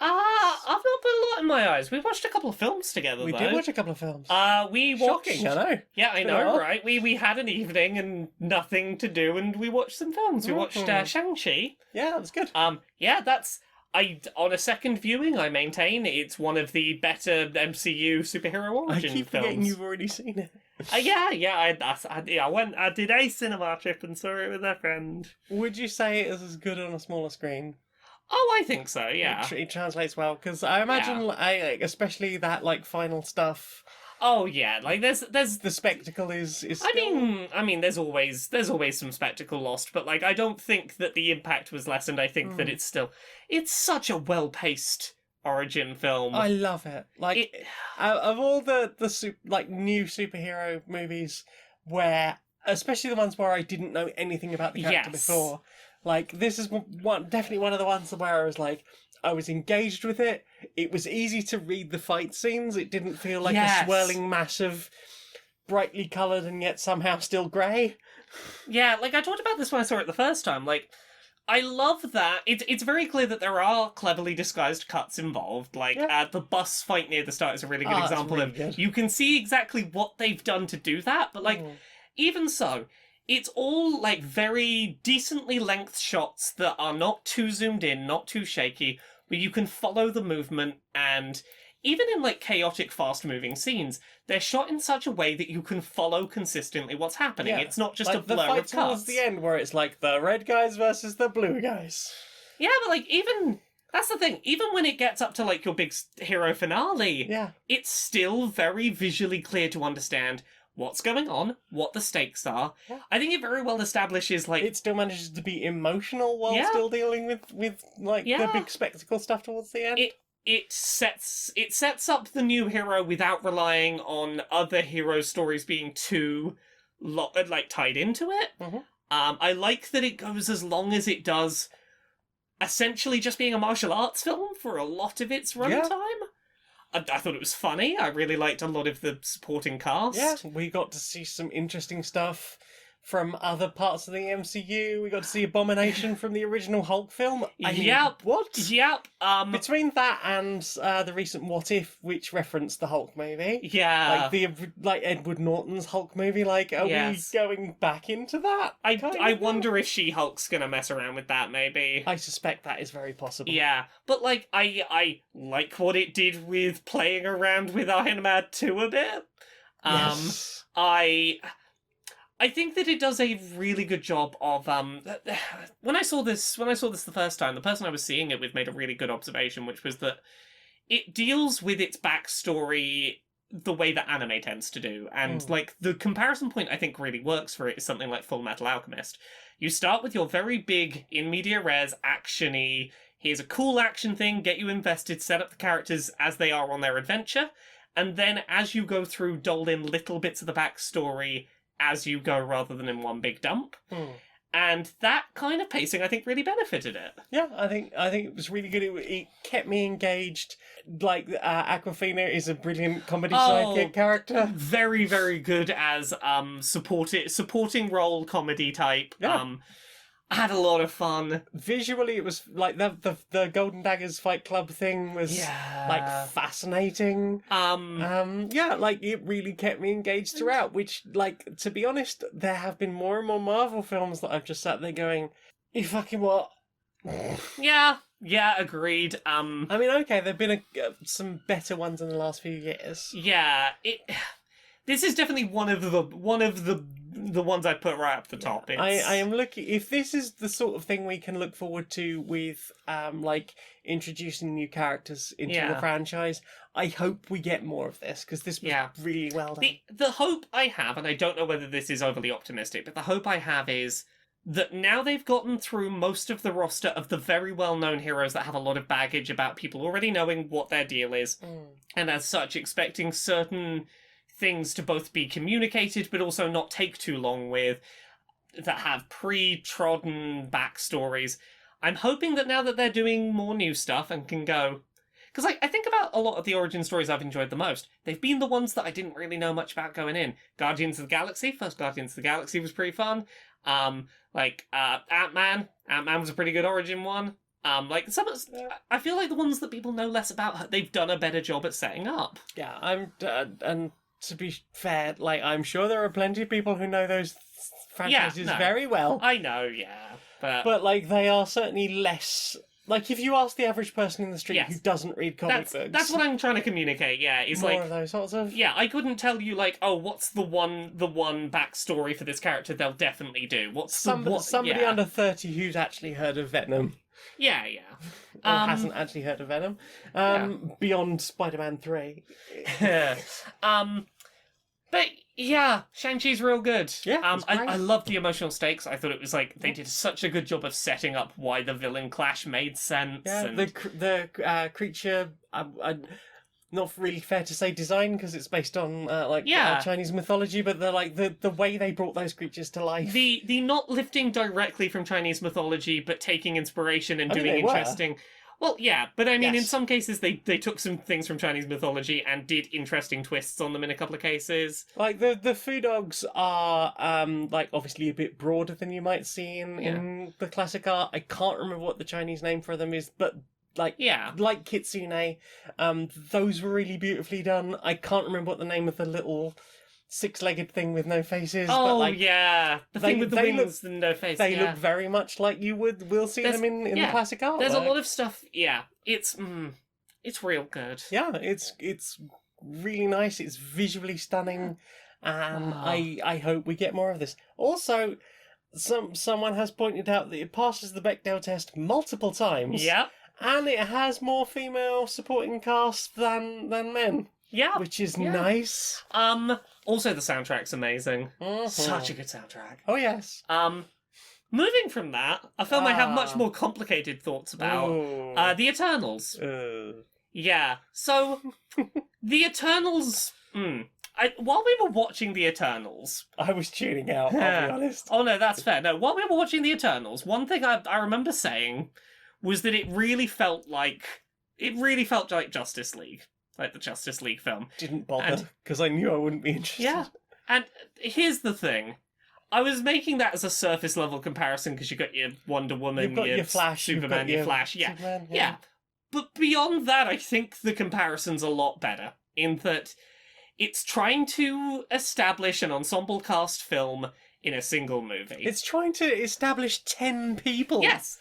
Speaker 1: I've not put a lot in my eyes. We watched a couple of films together,
Speaker 2: We
Speaker 1: though.
Speaker 2: did watch a couple of films.
Speaker 1: We watched...
Speaker 2: Shocking, I know.
Speaker 1: Yeah, I
Speaker 2: Been a
Speaker 1: know,
Speaker 2: while.
Speaker 1: right? We had an evening and nothing to do, and we watched some films. We watched Shang-Chi.
Speaker 2: Yeah, that was good.
Speaker 1: Yeah, on a second viewing, I maintain it's one of the better MCU superhero
Speaker 2: I
Speaker 1: origin
Speaker 2: keep
Speaker 1: films.
Speaker 2: forgetting you've already seen it.
Speaker 1: I did a cinema trip and saw it with a friend.
Speaker 2: Would you say it is as good on a smaller screen?
Speaker 1: Oh, I think so, yeah.
Speaker 2: It translates well, because I imagine, especially that, final stuff,
Speaker 1: Oh, yeah, there's
Speaker 2: the spectacle is still...
Speaker 1: I mean, there's always some spectacle lost, but I don't think that the impact was lessened. I think that it's such a well-paced origin film.
Speaker 2: I love it. Of all the new superhero movies, where especially the ones where I didn't know anything about the character before, this is definitely one of the ones where I was I was engaged with it. It was easy to read the fight scenes. It didn't feel like a swirling mass of brightly coloured and yet somehow still grey.
Speaker 1: Yeah, I talked about this when I saw it the first time. I love that. It's very clear that there are cleverly disguised cuts involved. The bus fight near the start is a really good example
Speaker 2: really
Speaker 1: of...
Speaker 2: good.
Speaker 1: You can see exactly what they've done to do that, but even so... It's all, very decently length shots that are not too zoomed in, not too shaky, where you can follow the movement, and even in, chaotic, fast-moving scenes, they're shot in such a way that you can follow consistently what's happening.
Speaker 2: Yeah.
Speaker 1: It's not just a
Speaker 2: the
Speaker 1: blur
Speaker 2: fight
Speaker 1: of
Speaker 2: towards
Speaker 1: cuts.
Speaker 2: the end where it's the red guys versus the blue guys.
Speaker 1: Yeah, but, even... That's the thing. Even when it gets up to, your big hero finale, it's still very visually clear to understand what's going on, what the stakes are. Yeah. I think it very well establishes,
Speaker 2: It still manages to be emotional while still dealing with the big spectacle stuff towards the end.
Speaker 1: It sets up the new hero without relying on other hero stories being too, tied into it.
Speaker 2: Mm-hmm.
Speaker 1: I like that it goes as long as it does, essentially just being a martial arts film for a lot of its runtime. I thought it was funny. I really liked a lot of the supporting cast.
Speaker 2: Yeah, we got to see some interesting stuff from other parts of the MCU. We got to see Abomination from the original Hulk film. I mean,
Speaker 1: Yep.
Speaker 2: what?
Speaker 1: Yep.
Speaker 2: Between that and the recent What If, which referenced the Hulk movie,
Speaker 1: Yeah.
Speaker 2: like Edward Norton's Hulk movie, like, are
Speaker 1: Yes.
Speaker 2: we going back into that?
Speaker 1: I wonder if She-Hulk's gonna mess around with that, maybe.
Speaker 2: I suspect that is very possible.
Speaker 1: Yeah, but like I like what it did with playing around with Iron Man 2 a bit.
Speaker 2: Yes.
Speaker 1: I think that it does a really good job of when I saw this the first time, the person I was seeing it with made a really good observation, which was that it deals with its backstory the way that anime tends to do. And like the comparison point I think really works for it is something like Full Metal Alchemist. You start with your very big in media res action-y, here's a cool action thing, get you invested, set up the characters as they are on their adventure, and then as you go through, dole in little bits of the backstory as you go rather than in one big dump. And that kind of pacing, I think, really benefited it.
Speaker 2: Yeah, I think it was really good. It kept me engaged. Like, Aquafina is a brilliant comedy sidekick character.
Speaker 1: Very, very good as supporting role comedy type.
Speaker 2: Yeah.
Speaker 1: I had a lot of fun.
Speaker 2: Visually, it was like the Golden Daggers Fight Club thing was like fascinating. Yeah, like it really kept me engaged throughout. Which, like, to be honest, there have been more and more Marvel films that I've just sat there going, "You fucking what?"
Speaker 1: Yeah, agreed.
Speaker 2: I mean, okay, there've been some better ones in the last few years.
Speaker 1: Yeah, this is definitely one of the ones I'd put right up the top.
Speaker 2: I am looking, if this is the sort of thing we can look forward to with like introducing new characters into the franchise, I hope we get more of this, because this was really well done.
Speaker 1: The hope I have, and I don't know whether this is overly optimistic, but the hope I have is that now they've gotten through most of the roster of the very well-known heroes that have a lot of baggage about people already knowing what their deal is, and as such expecting certain things to both be communicated but also not take too long with, that have pre-trodden backstories. I'm hoping that now that they're doing more new stuff and can go... Because I think about a lot of the origin stories I've enjoyed the most. They've been the ones that I didn't really know much about going in. Guardians of the Galaxy, first Guardians of the Galaxy was pretty fun. Ant-Man was a pretty good origin one. I feel like the ones that people know less about, they've done a better job at setting up.
Speaker 2: Yeah, and to be fair, like, I'm sure there are plenty of people who know those franchises very well.
Speaker 1: I know, yeah.
Speaker 2: But like, they are certainly less... Like, if you ask the average person in the street who doesn't read comic books...
Speaker 1: That's what I'm trying to communicate, yeah. Is
Speaker 2: more
Speaker 1: like,
Speaker 2: of those sorts of...
Speaker 1: Yeah, I couldn't tell you, like, oh, what's the one backstory for this character they'll definitely do?
Speaker 2: Somebody under 30 who's actually heard of Venom.
Speaker 1: Yeah.
Speaker 2: Or hasn't actually heard of Venom. Beyond Spider-Man 3.
Speaker 1: But yeah, Shang-Chi's real good.
Speaker 2: Yeah, it's great.
Speaker 1: I love the emotional stakes. I thought it was like they did such a good job of setting up why the villain clash made sense.
Speaker 2: Yeah,
Speaker 1: and...
Speaker 2: the creature, not really fair to say design because it's based on Chinese mythology, but the way they brought those creatures to life.
Speaker 1: The not lifting directly from Chinese mythology, but taking inspiration and doing interesting. Well, yeah, but I mean, in some cases, they took some things from Chinese mythology and did interesting twists on them in a couple of cases.
Speaker 2: Like, the Fu Dogs are, obviously a bit broader than you might see in the classic art. I can't remember what the Chinese name for them is, but, like Kitsune, those were really beautifully done. I can't remember what the name of the little... six-legged thing with no faces.
Speaker 1: Oh, but the thing with the wings and no face.
Speaker 2: They look very much like we'll see them in the classic art.
Speaker 1: There's a lot of stuff. Yeah, it's real good.
Speaker 2: Yeah, it's really nice. It's visually stunning, and I hope we get more of this. Also, someone has pointed out that it passes the Bechdel test multiple times.
Speaker 1: Yeah,
Speaker 2: and it has more female supporting cast than men.
Speaker 1: Yeah,
Speaker 2: which is nice.
Speaker 1: Also, the soundtrack's amazing. Such a good soundtrack.
Speaker 2: Oh yes.
Speaker 1: Moving from that, a film I have much more complicated thoughts about. The Eternals. Yeah. So, the Eternals. While we were watching the Eternals,
Speaker 2: I was tuning out. I'll be honest.
Speaker 1: Oh no, that's fair. No, while we were watching the Eternals, one thing I remember saying was that it really felt like Justice League. Like the Justice League film.
Speaker 2: Didn't bother, because I knew I wouldn't be interested.
Speaker 1: Yeah. And here's the thing. I was making that as a surface level comparison because you got your Wonder Woman,
Speaker 2: You've got your Flash, you've
Speaker 1: Superman,
Speaker 2: got
Speaker 1: your Flash, yeah.
Speaker 2: Superman,
Speaker 1: Yeah. But beyond that, I think the comparison's a lot better in that it's trying to establish an ensemble cast film in a single movie.
Speaker 2: It's trying to establish 10 people.
Speaker 1: Yes.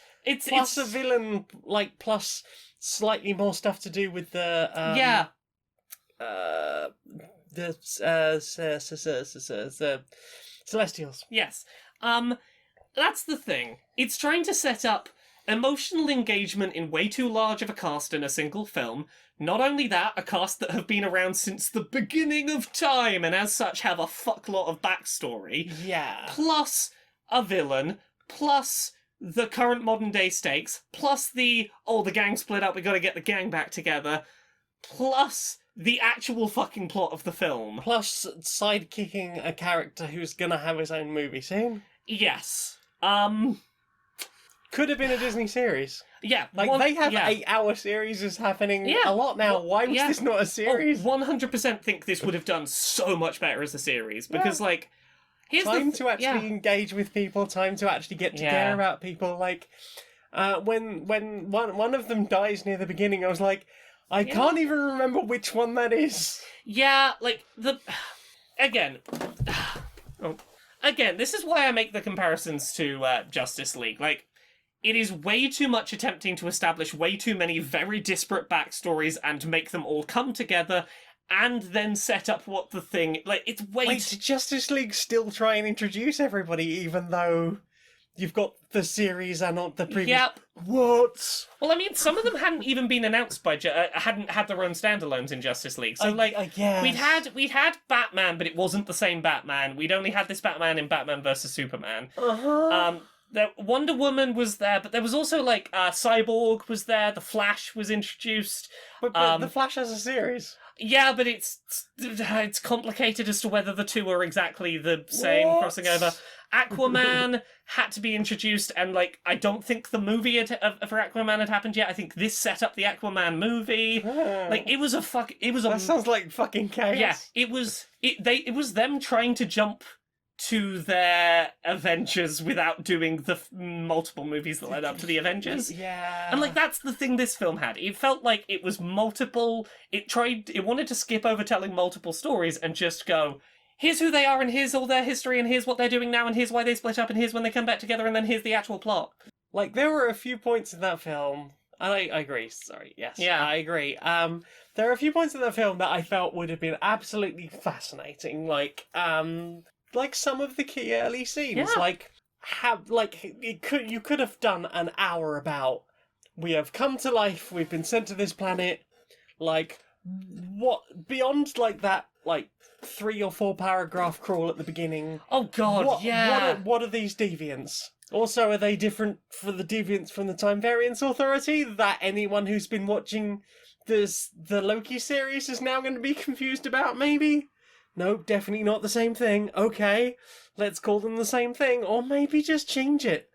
Speaker 2: Plus a villain, like, plus slightly more stuff to do with the Celestials.
Speaker 1: Yes. That's the thing. It's trying to set up emotional engagement in way too large of a cast in a single film. Not only that, a cast that have been around since the beginning of time and as such have a fucklot of backstory.
Speaker 2: Yeah.
Speaker 1: Plus a villain, plus the current modern day stakes, plus the gang split up, we gotta get the gang back together, plus the actual fucking plot of the film.
Speaker 2: Plus sidekicking a character who's gonna have his own movie soon.
Speaker 1: Yes.
Speaker 2: Could have been a Disney series.
Speaker 1: Yeah.
Speaker 2: Like, they have 8-hour series is happening a lot now. Why was this not a series?
Speaker 1: 100% think this would have done so much better as a series, because, like, here's
Speaker 2: time to actually engage with people, time to actually get to care about people. Like, when one of them dies near the beginning, I was like, I can't even remember which one that is.
Speaker 1: Yeah, like, Again, this is why I make the comparisons to Justice League. Like, it is way too much attempting to establish way too many very disparate backstories and make them all come together and then set up what the thing... Like, it's way
Speaker 2: Wait, did Justice League still try and introduce everybody, even though you've got the series and not the previous...
Speaker 1: Yep.
Speaker 2: What?
Speaker 1: Well, I mean, some of them hadn't even been announced by... hadn't had their own standalones in Justice League. So,
Speaker 2: I guess.
Speaker 1: we'd had Batman, but it wasn't the same Batman. We'd only had this Batman in Batman vs. Superman.
Speaker 2: Uh-huh.
Speaker 1: Wonder Woman was there, but there was also, like, Cyborg was there, The Flash was introduced.
Speaker 2: But the Flash has a series.
Speaker 1: Yeah, but it's complicated as to whether the two are exactly the same crossing over. Aquaman had to be introduced, and, like, I don't think the movie for Aquaman had happened yet. I think this set up the Aquaman movie. Like, it was a...
Speaker 2: That sounds like fucking chaos.
Speaker 1: Yeah, it was them trying to jump to their Avengers without doing the multiple movies that led up to the Avengers.
Speaker 2: Yeah.
Speaker 1: And, like, that's the thing this film had. It felt like it was multiple... It wanted to skip over telling multiple stories and just go, here's who they are, and here's all their history, and here's what they're doing now, and here's why they split up, and here's when they come back together, and then here's the actual plot.
Speaker 2: Like, there were a few points in that film... I agree, sorry, yes.
Speaker 1: Yeah.
Speaker 2: I agree. There are a few points in that film that I felt would have been absolutely fascinating, like some of the key early scenes, you could have done an hour about, we have come to life, we've been sent to this planet, like, what, beyond, like, that, like, 3 or 4 paragraph crawl at the beginning.
Speaker 1: Oh god,
Speaker 2: What are these deviants? Also, are they different for the deviants from the Time Variance Authority that anyone who's been watching the Loki series is now going to be confused about, maybe? No, definitely not the same thing. Okay, let's call them the same thing, or maybe just change it.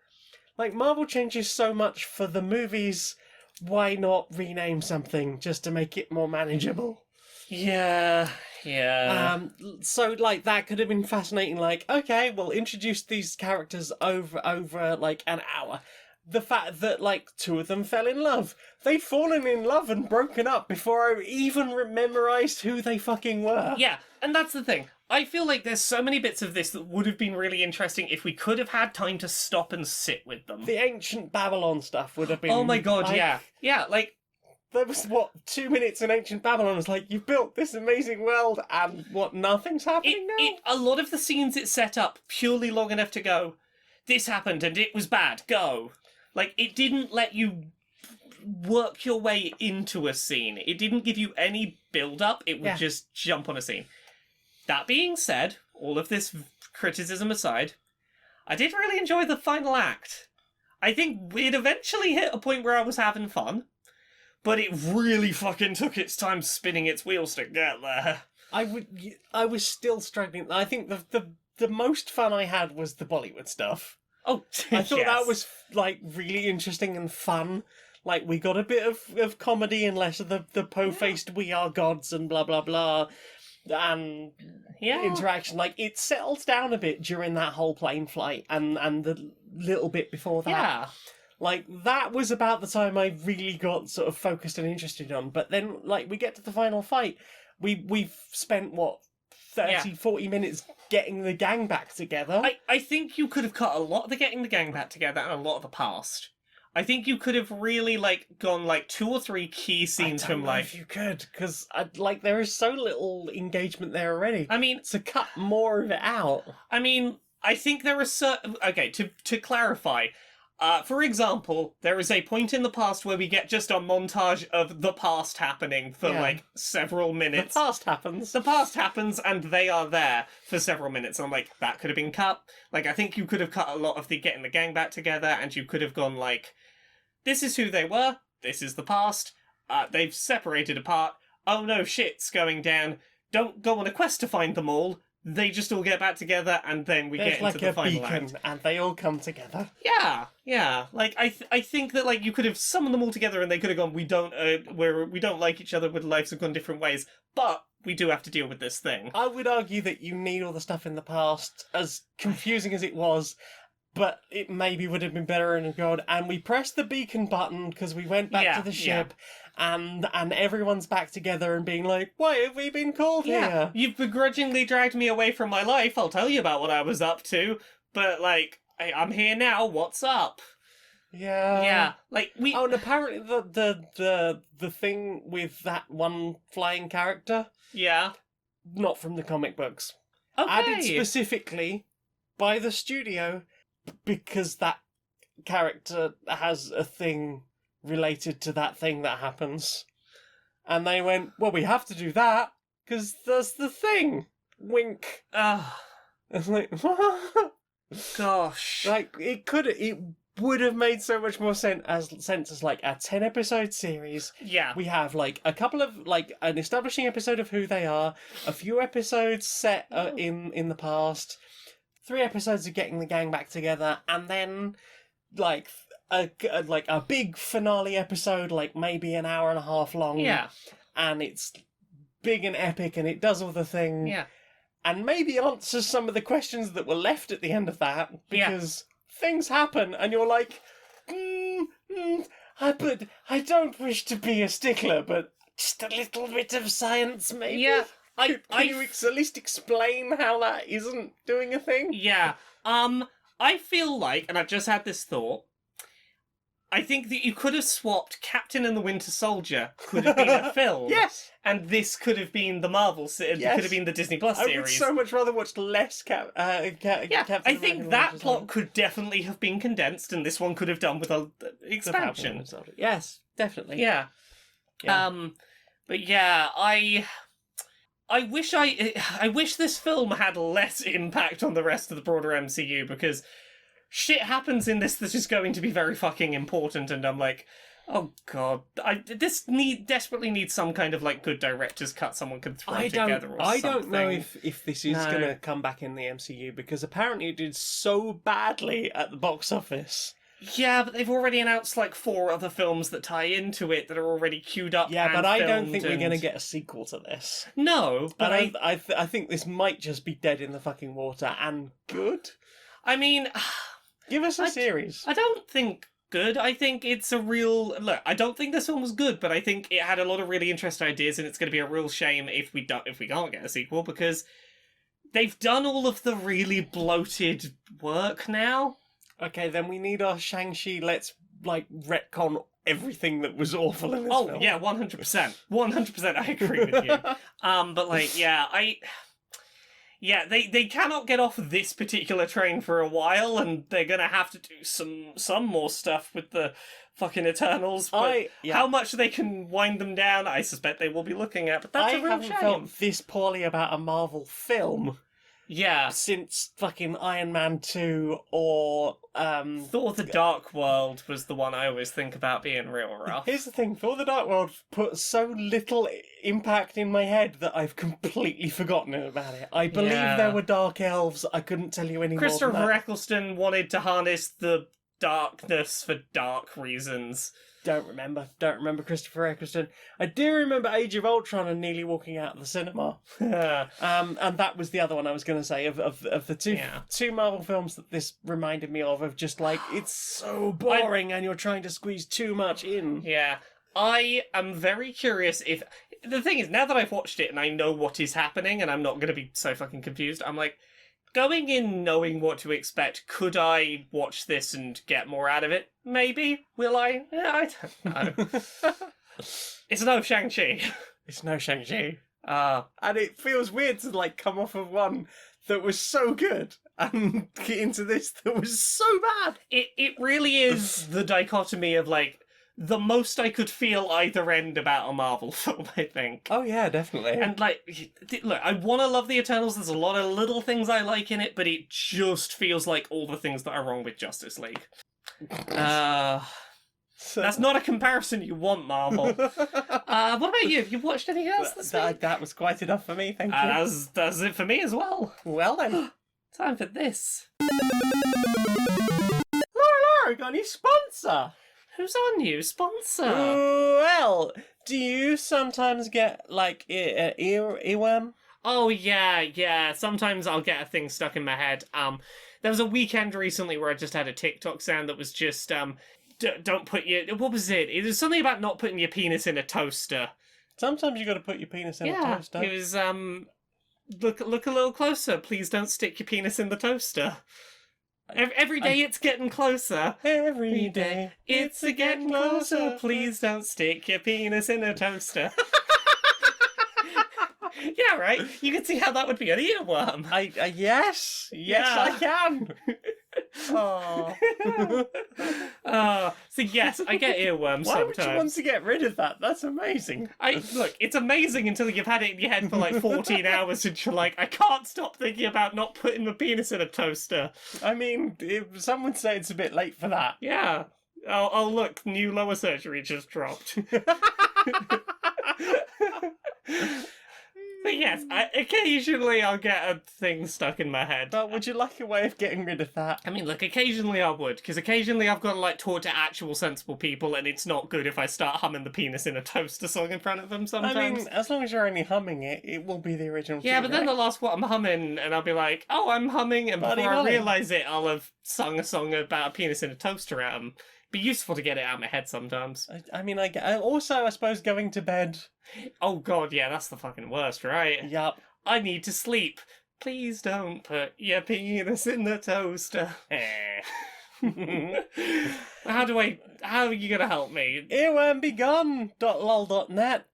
Speaker 2: Like, Marvel changes so much for the movies, why not rename something just to make it more manageable?
Speaker 1: Yeah.
Speaker 2: So, like, that could have been fascinating, like, okay, we'll introduce these characters over like, an hour. The fact that, like, 2 of them fell in love. They'd fallen in love and broken up before I even memorised who they fucking were.
Speaker 1: Yeah, and that's the thing. I feel like there's so many bits of this that would have been really interesting if we could have had time to stop and sit with them.
Speaker 2: The ancient Babylon stuff would have been...
Speaker 1: Oh my god,
Speaker 2: like,
Speaker 1: yeah. Yeah, like...
Speaker 2: There was, 2 minutes in ancient Babylon was like, you've built this amazing world, and nothing's happening now?
Speaker 1: A lot of the scenes it set up purely long enough to go, this happened and it was bad, go. Like, it didn't let you work your way into a scene. It didn't give you any build-up. It would just jump on a scene. That being said, all of this criticism aside, I did really enjoy the final act. I think we'd eventually hit a point where I was having fun, but it really fucking took its time spinning its wheels to get there.
Speaker 2: I was still struggling. I think the most fun I had was the Bollywood stuff.
Speaker 1: Oh,
Speaker 2: I thought that was, like, really interesting and fun. Like, we got a bit of comedy and less of the po-faced we are gods and blah, blah, blah. and
Speaker 1: Yeah.
Speaker 2: interaction. Like, it settles down a bit during that whole plane flight and the little bit before that.
Speaker 1: Yeah.
Speaker 2: Like, that was about the time I really got sort of focused and interested on. But then, like, we get to the final fight. We've spent, what, 30, 40 minutes getting the gang back together.
Speaker 1: I think you could have cut a lot of the getting the gang back together and a lot of the past. I think you could have really, like, gone, like, 2 or 3 key scenes
Speaker 2: I don't
Speaker 1: from,
Speaker 2: know
Speaker 1: like...
Speaker 2: if you could, because, like, there is so little engagement there already.
Speaker 1: I mean,
Speaker 2: To cut more of it out.
Speaker 1: I think there are certain... Okay, to clarify... for example, there is a point in the past where we get just a montage of the past happening for,
Speaker 2: Yeah.
Speaker 1: like, several minutes.
Speaker 2: The past happens.
Speaker 1: The past happens, and they are there for several minutes. I'm like, that could have been cut. Like, I think you could have cut a lot of the getting the gang back together, and you could have gone, like, this is who they were, this is the past, they've separated apart, oh no, shit's going down, don't go on a quest to find them all, they just all get back together, and then we
Speaker 2: There's
Speaker 1: get
Speaker 2: like
Speaker 1: into the
Speaker 2: a
Speaker 1: final
Speaker 2: beacon,
Speaker 1: act.
Speaker 2: and they all come together.
Speaker 1: Yeah. Like I think that like you could have summoned them all together, and they could have gone. We don't like each other. With lives have gone different ways, but we do have to deal with this thing.
Speaker 2: I would argue that you need all the stuff in the past, as confusing as it was, but it maybe would have been better in a god. And we pressed the beacon button because we went back
Speaker 1: Yeah,
Speaker 2: to the ship, and everyone's back together and being like, "Why have we been called here?"
Speaker 1: You've begrudgingly dragged me away from my life. I'll tell you about what I was up to, but like I'm here now. What's up?
Speaker 2: Yeah.
Speaker 1: Like we.
Speaker 2: Oh, and apparently the thing with that one flying character,
Speaker 1: Yeah.
Speaker 2: not from the comic books,
Speaker 1: Okay.
Speaker 2: added specifically by the studio because that character has a thing related to that thing that happens. And they went, well, we have to do that because there's the thing. Wink. It's like,
Speaker 1: Gosh.
Speaker 2: like it would have made so much more sense as like a 10-episode series.
Speaker 1: Yeah.
Speaker 2: We have like a couple of like an establishing episode of who they are, a few episodes set in the past, 3 episodes of getting the gang back together, and then like a big finale episode, like maybe an hour and a half long.
Speaker 1: Yeah.
Speaker 2: And it's big and epic, and it does all the thing.
Speaker 1: Yeah.
Speaker 2: And maybe answers some of the questions that were left at the end of that, because things happen, and you're like, but I don't wish to be a stickler, but just a little bit of science, maybe.
Speaker 1: Yeah.
Speaker 2: Can you at least explain how that isn't doing a thing?
Speaker 1: Yeah. I feel like, and I've just had this thought, I think that you could have swapped Captain and the Winter Soldier could have been a film.
Speaker 2: Yes!
Speaker 1: And this could have been the Marvel series.
Speaker 2: Yes.
Speaker 1: Could have been the Disney Plus
Speaker 2: I
Speaker 1: series.
Speaker 2: would so much rather watch less Captain
Speaker 1: I think
Speaker 2: America
Speaker 1: that
Speaker 2: Winter
Speaker 1: plot
Speaker 2: Soldier.
Speaker 1: could definitely have been condensed, and this one could have done with a expansion.
Speaker 2: Winter Soldier. Yes, definitely.
Speaker 1: Yeah.
Speaker 2: Yeah.
Speaker 1: But yeah, I wish this film had less impact on the rest of the broader MCU, because shit happens in this that is going to be very fucking important, and I'm like, oh god, this desperately needs some kind of like good director's cut someone could throw together or
Speaker 2: I
Speaker 1: something.
Speaker 2: don't know if this is
Speaker 1: No.
Speaker 2: going to come back in the MCU, because apparently it did so badly at the box office.
Speaker 1: Yeah, but they've already announced like 4 other films that tie into it that are already queued up.
Speaker 2: Yeah,
Speaker 1: and
Speaker 2: but I don't
Speaker 1: filmed
Speaker 2: think we're
Speaker 1: and-
Speaker 2: going to get a sequel to this.
Speaker 1: No, but
Speaker 2: And I think this might just be dead in the fucking water, and good.
Speaker 1: I mean,
Speaker 2: Give us a series.
Speaker 1: I don't think good. I think it's a real look. I don't think this film was good, but I think it had a lot of really interesting ideas, and it's going to be a real shame if we can't get a sequel, because they've done all of the really bloated work now.
Speaker 2: Okay, then we need our Shang-Chi. Let's like retcon everything that was awful in this film.
Speaker 1: Oh yeah, 100%, 100%. I agree with you. But like, they cannot get off this particular train for a while, and they're gonna have to do some more stuff with the fucking Eternals. But how much they can wind them down, I suspect they will be looking at. But that's
Speaker 2: I
Speaker 1: a real
Speaker 2: haven't
Speaker 1: shame.
Speaker 2: felt this poorly about a Marvel film
Speaker 1: Yeah.
Speaker 2: since fucking Iron Man 2 or
Speaker 1: Thor: The Dark World was the one I always think about being real rough.
Speaker 2: Here's the thing, Thor: The Dark World put so little impact in my head that I've completely forgotten about it. I believe
Speaker 1: Yeah.
Speaker 2: there were dark elves. I couldn't tell you any more
Speaker 1: Christopher
Speaker 2: than that.
Speaker 1: Eccleston wanted to harness the darkness for dark reasons.
Speaker 2: Don't remember Christopher Eccleston. I do remember Age of Ultron and nearly walking out of the cinema. And that was the other one I was going to say of the two Marvel films that this reminded me of just like, it's so boring and you're trying to squeeze too much in.
Speaker 1: Yeah. I am very curious if... The thing is, now that I've watched it and I know what is happening and I'm not going to be so fucking confused, I'm like, going in knowing what to expect, could I watch this and get more out of it? Maybe. Will I? I don't know. It's no Shang-Chi.
Speaker 2: It's no Shang-Chi.
Speaker 1: And
Speaker 2: it feels weird to like come off of one that was so good and get into this that was so bad.
Speaker 1: it really is the dichotomy of like, the most I could feel either end about a Marvel film, I think.
Speaker 2: Oh yeah, definitely.
Speaker 1: And like, look, I want to love the Eternals. There's a lot of little things I like in it, but it just feels like all the things that are wrong with Justice League. That's not a comparison you want, Marvel. What about you? Have you watched anything else this week?
Speaker 2: That was quite enough for me, thank you.
Speaker 1: That's it for me as well.
Speaker 2: Well then.
Speaker 1: Time for this.
Speaker 2: Laura, got a new sponsor.
Speaker 1: Who's our new sponsor?
Speaker 2: Well, do you sometimes get, like, earworm?
Speaker 1: Oh, yeah. Sometimes I'll get a thing stuck in my head. There was a weekend recently where I just had a TikTok sound that was just, don't put your... What was it? It was something about not putting your penis in a toaster.
Speaker 2: Sometimes you got to put your penis in a toaster.
Speaker 1: It was, look a little closer. Please don't stick your penis in the toaster. Every day it's getting closer.
Speaker 2: Every day
Speaker 1: it's a getting closer. Please don't stick your penis in a toaster. Yeah, right. You can see how that would be an earworm.
Speaker 2: Yes, I can. Oh.
Speaker 1: So yes, I get earworms
Speaker 2: Why
Speaker 1: sometimes.
Speaker 2: would you want to get rid of that? That's amazing.
Speaker 1: Look, it's amazing until you've had it in your head for like 14 hours and you're like, I can't stop thinking about not putting my penis in a toaster.
Speaker 2: I mean, some would say it's a bit late for that.
Speaker 1: Yeah. Oh look, new lower surgery just dropped. But yes, occasionally I'll get a thing stuck in my head.
Speaker 2: But would you like a way of getting rid of that?
Speaker 1: I mean, look, occasionally I would, because occasionally I've got to, like, talk to actual sensible people, and it's not good if I start humming the penis in a toaster song in front of them sometimes.
Speaker 2: I mean, as long as you're only humming it, it will be the original
Speaker 1: Yeah,
Speaker 2: tune,
Speaker 1: but then
Speaker 2: right?
Speaker 1: they'll ask what I'm humming, and I'll be like, oh, I'm humming, and before I realise it, I'll have sung a song about a penis in a toaster at them. Be useful to get it out of my head sometimes.
Speaker 2: I mean, also, I suppose, going to bed.
Speaker 1: Oh god, yeah, that's the fucking worst, right?
Speaker 2: Yup.
Speaker 1: I need to sleep. Please don't put your penis in the toaster. How are you gonna help me?
Speaker 2: Earwormbegone.lol.net.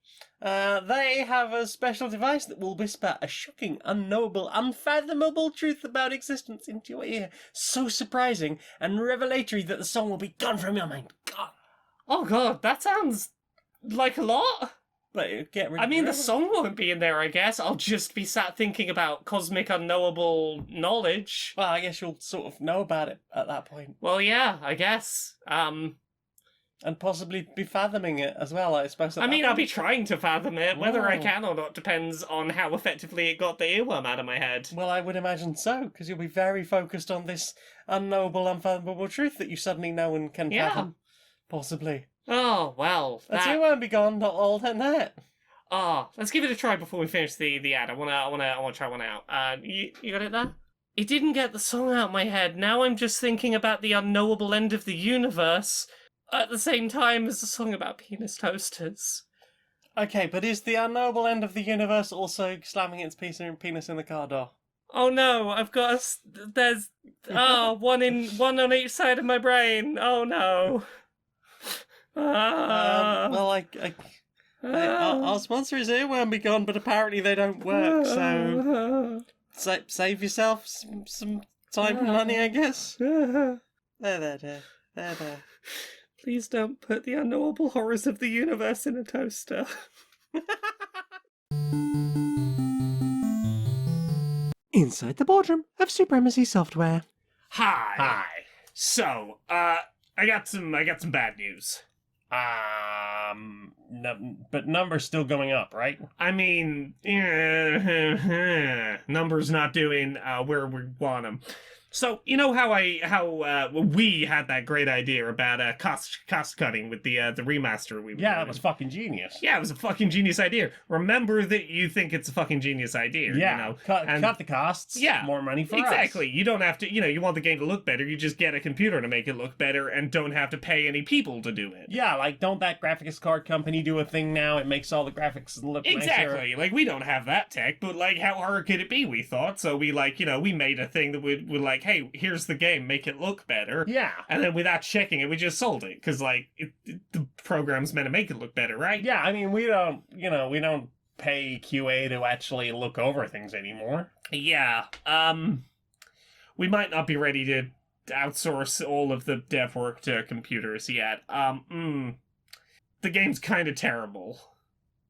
Speaker 2: They have a special device that will whisper a shocking, unknowable, unfathomable truth about existence into your ear. So surprising and revelatory that the song will be gone from your mind. Gone.
Speaker 1: Oh god, that sounds like a lot.
Speaker 2: But get rid
Speaker 1: I
Speaker 2: of
Speaker 1: mean, the
Speaker 2: it.
Speaker 1: song won't be in there, I guess. I'll just be sat thinking about cosmic unknowable knowledge.
Speaker 2: Well, I guess you'll sort of know about it at that point.
Speaker 1: Well, yeah, I guess.
Speaker 2: And possibly be fathoming it as well, I suppose.
Speaker 1: I mean, I'll be trying to fathom it. Whether I
Speaker 2: Oh.
Speaker 1: can or not depends on how effectively it got the earworm out of my head.
Speaker 2: Well, I would imagine so, because you'll be very focused on this unknowable, unfathomable truth that you suddenly know and can
Speaker 1: Yeah.
Speaker 2: fathom. Possibly.
Speaker 1: Oh, well.
Speaker 2: That's earwormbegone.lol.net.
Speaker 1: Let's give it a try before we finish the ad. I wanna try one out. You got it there? It didn't get the song out of my head. Now I'm just thinking about the unknowable end of the universe at the same time as the song about penis toasters.
Speaker 2: Okay, but is the unknowable end of the universe also slamming its penis in the car door?
Speaker 1: Oh no, I've got there's one on each side of my brain. Oh no.
Speaker 2: Well, our sponsor is Earworm Be Gone, but apparently they don't work, so save yourself some time and money, I guess. There.
Speaker 1: Please don't put the unknowable horrors of the universe in a toaster.
Speaker 4: Inside the boardroom of Supremacy Software.
Speaker 1: Hi. So, I got some bad news.
Speaker 3: But numbers still going up, right?
Speaker 1: I mean, numbers not doing where we want them. So you know how we had that great idea about cost cutting with the remaster we were
Speaker 3: Yeah,
Speaker 1: doing?
Speaker 3: that was fucking genius.
Speaker 1: Yeah, it was a fucking genius idea. Remember that you think it's a fucking genius idea.
Speaker 3: Yeah,
Speaker 1: You know?
Speaker 3: cut the costs.
Speaker 1: Yeah,
Speaker 3: More money for us.
Speaker 1: exactly. You don't have to. You want the game to look better. You just get a computer to make it look better, and don't have to pay any people to do it.
Speaker 3: Yeah, like don't that graphics card company do a thing now? It makes all the graphics look nicer.
Speaker 1: Exactly. Like we don't have that tech, but like how hard could it be? We thought so. We we made a thing that would like, hey, here's the game, make it look better.
Speaker 3: Yeah.
Speaker 1: And then without checking it, we just sold it because like the program's meant to make it look better, right?
Speaker 3: Yeah, I mean we don't pay QA to actually look over things anymore.
Speaker 1: Yeah. We might not be ready to outsource all of the dev work to computers yet. The game's kind of terrible.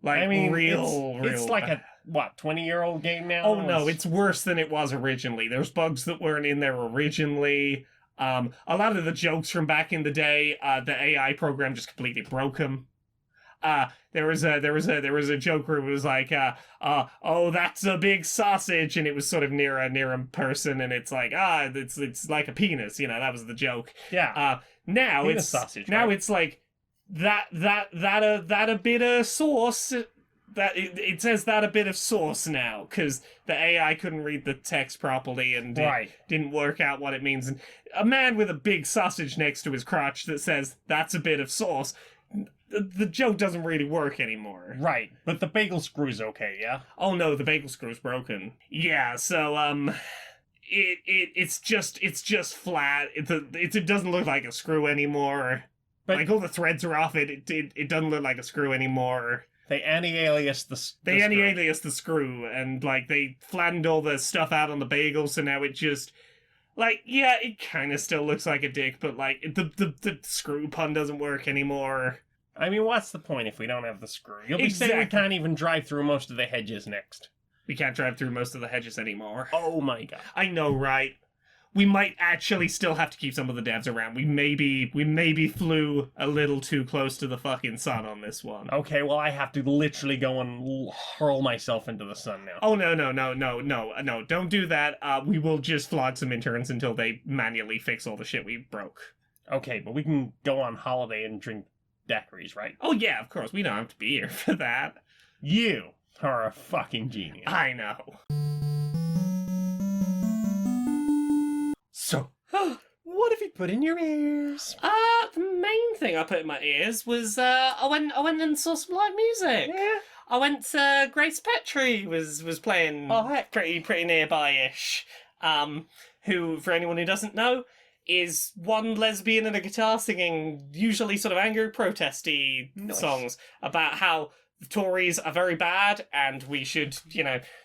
Speaker 1: Like,
Speaker 3: I mean,
Speaker 1: real.
Speaker 3: It's like a 20-year-old game now.
Speaker 1: Oh no, it's worse than it was originally. There's bugs that weren't in there originally. A lot of the jokes from back in the day, the AI program just completely broke them. There was a joke where it was like, oh, that's a big sausage, and it was sort of near a person, and it's like, it's like a penis, that was the joke.
Speaker 3: Yeah.
Speaker 1: Now
Speaker 3: Penis
Speaker 1: it's
Speaker 3: sausage,
Speaker 1: now
Speaker 3: right?
Speaker 1: it's like that a bit of sauce. That it says that a bit of sauce now because the AI couldn't read the text properly and
Speaker 3: Right.
Speaker 1: didn't work out what it means. And a man with a big sausage next to his crotch that says that's a bit of sauce. The joke doesn't really work anymore.
Speaker 3: Right, but the bagel screw's okay, yeah?
Speaker 1: Oh no, the bagel screw's broken. Yeah, so it's just flat. It doesn't look like a screw anymore.
Speaker 3: But
Speaker 1: like all the threads are off it. It doesn't look like a screw anymore.
Speaker 3: they anti-alias the
Speaker 1: They
Speaker 3: screw.
Speaker 1: anti-alias the screw, and like they flattened all the stuff out on the bagel, so now it just like it kind of still looks like a dick, but like the screw pun doesn't work anymore.
Speaker 3: I mean, what's the point if we don't have the screw? You'll be saying we
Speaker 1: Exactly.
Speaker 3: can't even drive through most of the hedges next.
Speaker 1: We can't drive through most of the hedges anymore.
Speaker 3: Oh my god.
Speaker 1: I know, right? We might actually still have to keep some of the devs around. We maybe flew a little too close to the fucking sun on this one.
Speaker 3: Okay, well I have to literally go and hurl myself into the sun now.
Speaker 1: Oh no, don't do that. We will just flog some interns until they manually fix all the shit we broke.
Speaker 3: Okay, but we can go on holiday and drink daiquiris, right?
Speaker 1: Oh yeah, of course, we don't have to be here for that.
Speaker 3: You are a fucking genius.
Speaker 1: I know. So,
Speaker 2: What have you put in your ears?
Speaker 1: the main thing I put in my ears was I went and saw some live music.
Speaker 2: Yeah.
Speaker 1: I went Grace Petrie was playing
Speaker 2: Oh, heck.
Speaker 1: pretty nearby-ish. Who, for anyone who doesn't know, is one lesbian and a guitar singing usually sort of angry protesty
Speaker 2: Nice.
Speaker 1: songs about how the Tories are very bad and we should,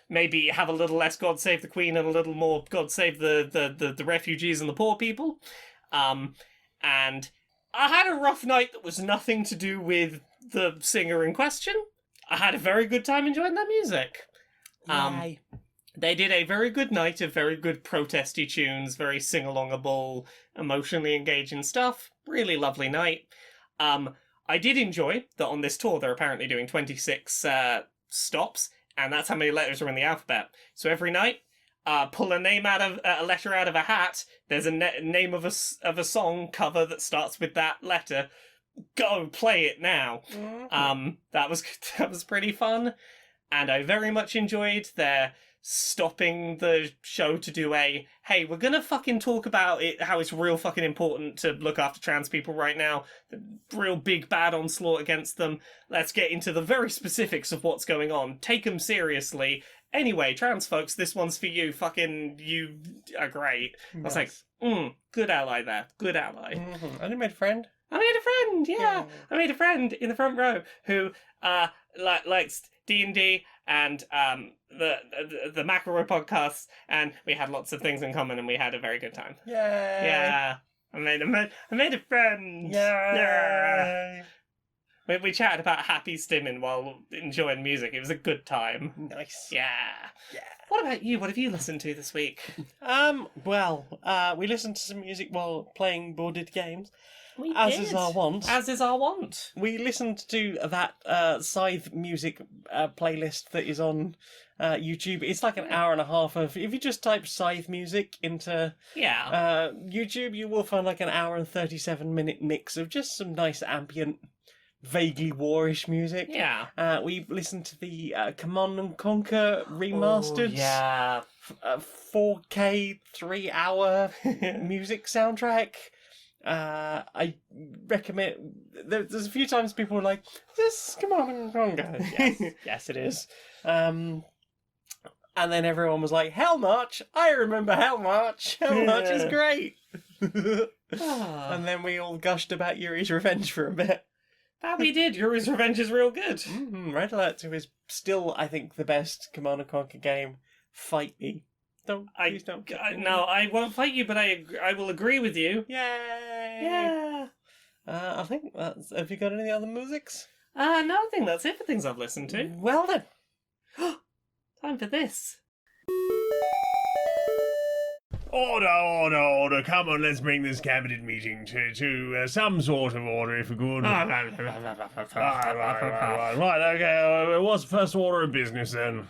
Speaker 1: maybe have a little less God Save the Queen and a little more God Save the refugees and the poor people. And I had a rough night that was nothing to do with the singer in question. I had a very good time enjoying their music.
Speaker 2: Yay.
Speaker 1: They did a very good night of very good protesty tunes, very sing-alongable, emotionally engaging stuff. Really lovely night. I did enjoy that on this tour they're apparently doing 26 stops, and that's how many letters are in the alphabet. So every night, pull a letter out of a hat. There's a name of a song cover that starts with that letter. Go play it now. That was pretty fun, and I very much enjoyed their stopping the show to do hey, we're gonna fucking talk about it, how it's real fucking important to look after trans people right now, the real big bad onslaught against them. Let's get into the very specifics of what's going on. Take them seriously. Anyway, trans folks, this one's for you. Fucking, you are great. I was like, good ally there. Good ally.
Speaker 2: And you made a friend?
Speaker 1: I made a friend, yeah. I made a friend in the front row who likes D&D and the McElroy podcasts, and we had lots of things in common, and we had a very good time.
Speaker 2: Yay.
Speaker 1: Yeah, I made a friend.
Speaker 2: Yay.
Speaker 1: We chatted about happy stimming while enjoying music. It was a good time.
Speaker 2: Nice.
Speaker 1: Yeah.
Speaker 2: Yeah.
Speaker 1: What about you? What have you listened to this week?
Speaker 2: We listened to some music while playing boarded games.
Speaker 1: We
Speaker 2: As
Speaker 1: did.
Speaker 2: is our want.
Speaker 1: As is our want.
Speaker 2: We listened to that Scythe music playlist that is on YouTube. It's like an hour and a half of. If you just type Scythe music into
Speaker 1: Yeah.
Speaker 2: YouTube, you will find like an hour and 37-minute mix of just some nice ambient, vaguely warish music.
Speaker 1: Yeah.
Speaker 2: We listened to the Command and Conquer remastered.
Speaker 1: Oh, yeah.
Speaker 2: 4K 3-hour music soundtrack. I recommend. There's a few times people were like, "This Command and Conquer." Yes, yes, it is. And then everyone was like, "How much? I remember how much. How much is great." And then we all gushed about Yuri's Revenge for a bit.
Speaker 1: That we did. Yuri's Revenge is real good.
Speaker 2: Red Alert 2 is still, I think, the best Command and Conquer game. Fight me. Please don't.
Speaker 1: No, I won't fight you, but I will agree with you.
Speaker 2: Yay!
Speaker 1: Yeah.
Speaker 2: I think that's. Have you got any other musics?
Speaker 1: No, I think that's it for things I've listened to.
Speaker 2: Well then.
Speaker 1: Time for this.
Speaker 3: Order. Come on, let's bring this cabinet meeting to some sort of order, if we could. Right, okay. What's the first order of business, then?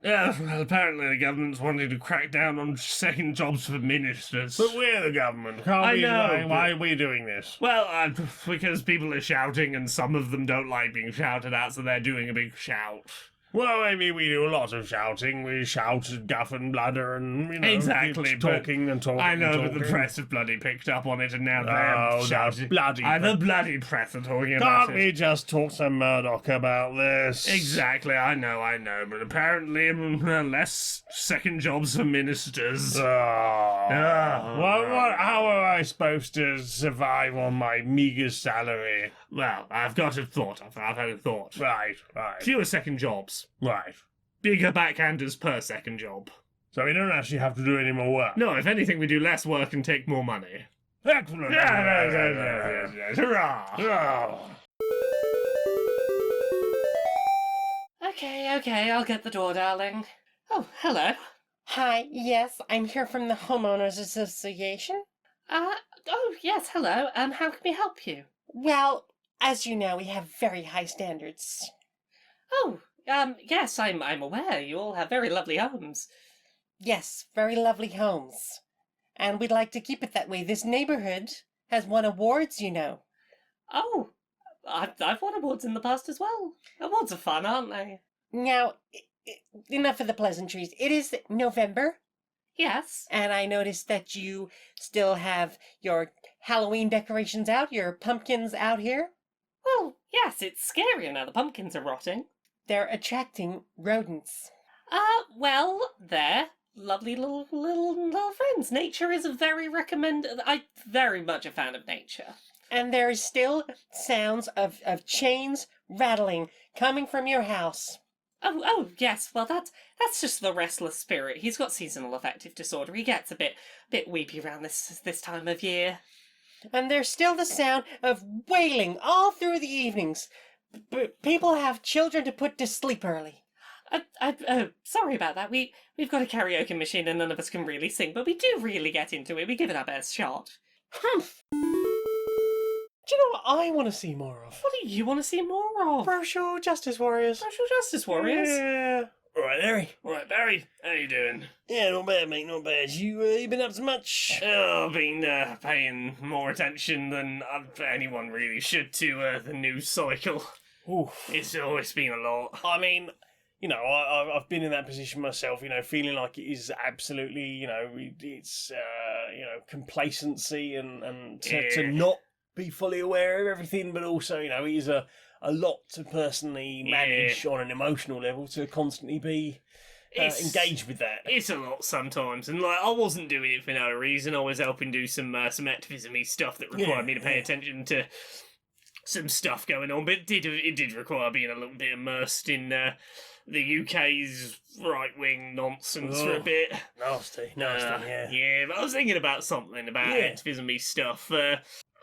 Speaker 1: Yeah, well, apparently the government's wanting to crack down on second jobs for ministers.
Speaker 3: But we're the government.
Speaker 1: I know,
Speaker 3: Why are we doing this?
Speaker 1: Well, because people are shouting and some of them don't like being shouted at, so they're doing a big shout.
Speaker 3: Well, maybe we do a lot of shouting. We shout, guff and bladder and,
Speaker 1: Exactly,
Speaker 3: keep talking and talking.
Speaker 1: I know,
Speaker 3: and
Speaker 1: but the
Speaker 3: talking.
Speaker 1: press have bloody picked up on it and now they're shouting.
Speaker 3: Bloody
Speaker 1: The bloody press are talking about
Speaker 3: Can't
Speaker 1: it.
Speaker 3: we just talk to Murdoch about this?
Speaker 1: Exactly, I know, but apparently less second jobs for ministers.
Speaker 3: How am I supposed to survive on my meagre salary?
Speaker 1: Well, I've got a thought. I've had a thought.
Speaker 3: Right.
Speaker 1: Fewer second jobs.
Speaker 3: Right.
Speaker 1: Bigger backhanders per second job.
Speaker 3: So we don't actually have to do any more work.
Speaker 1: No, if anything, we do less work and take more money.
Speaker 3: Excellent.
Speaker 1: Yes. Hurrah! Okay, I'll get the door, darling. Oh, hello.
Speaker 2: Hi, yes, I'm here from the Homeowners Association.
Speaker 1: Oh, yes, hello. How can we help you?
Speaker 2: Well, as you know, we have very high standards.
Speaker 1: Oh, yes, I'm aware. You all have very lovely homes.
Speaker 2: Yes, very lovely homes. And we'd like to keep it that way. This neighborhood has won awards, you know.
Speaker 1: Oh, I've won awards in the past as well. Awards are fun, aren't they?
Speaker 2: Now, enough of the pleasantries. It is November,
Speaker 1: Yes.
Speaker 2: and I noticed that you still have your Halloween decorations out, your pumpkins out here.
Speaker 1: Well, yes, it's scary now the pumpkins are rotting.
Speaker 2: They're attracting rodents.
Speaker 1: Well, they're lovely little friends. Nature is I'm very much a fan of nature.
Speaker 2: And there is still sounds of chains rattling coming from your house.
Speaker 1: Oh, yes. Well, that's just the restless spirit. He's got seasonal affective disorder. He gets a bit weepy around this time of year.
Speaker 2: And there's still the sound of wailing all through the evenings. People have children to put to sleep early.
Speaker 1: Sorry about that. We've got a karaoke machine and none of us can really sing, but we do really get into it. We give it our best shot.
Speaker 2: Humph. Do you know what I want to see more of?
Speaker 1: What do you want to see more of?
Speaker 2: Social Justice Warriors.
Speaker 1: Social Justice Warriors?
Speaker 2: Yeah.
Speaker 3: Right, Larry.
Speaker 1: Right, Barry, how you doing?
Speaker 3: Yeah, not bad, mate, not bad. You been up to much?
Speaker 1: Oh, I've been paying more attention than anyone really should to the news cycle.
Speaker 3: Oof.
Speaker 1: It's been a lot.
Speaker 3: I mean, I've been in that position myself, feeling like it is absolutely, it's, complacency and to not be fully aware of everything, but also, it is a lot to personally manage on an emotional level to constantly be engaged with that.
Speaker 1: It's a lot sometimes, and I wasn't doing it for no reason. I was helping do some activism-y stuff that required me to pay attention to some stuff going on, but it did require being a little bit immersed in the UK's right-wing nonsense for a bit.
Speaker 3: Nasty, yeah.
Speaker 1: Yeah, but I was thinking about something about activism-y stuff.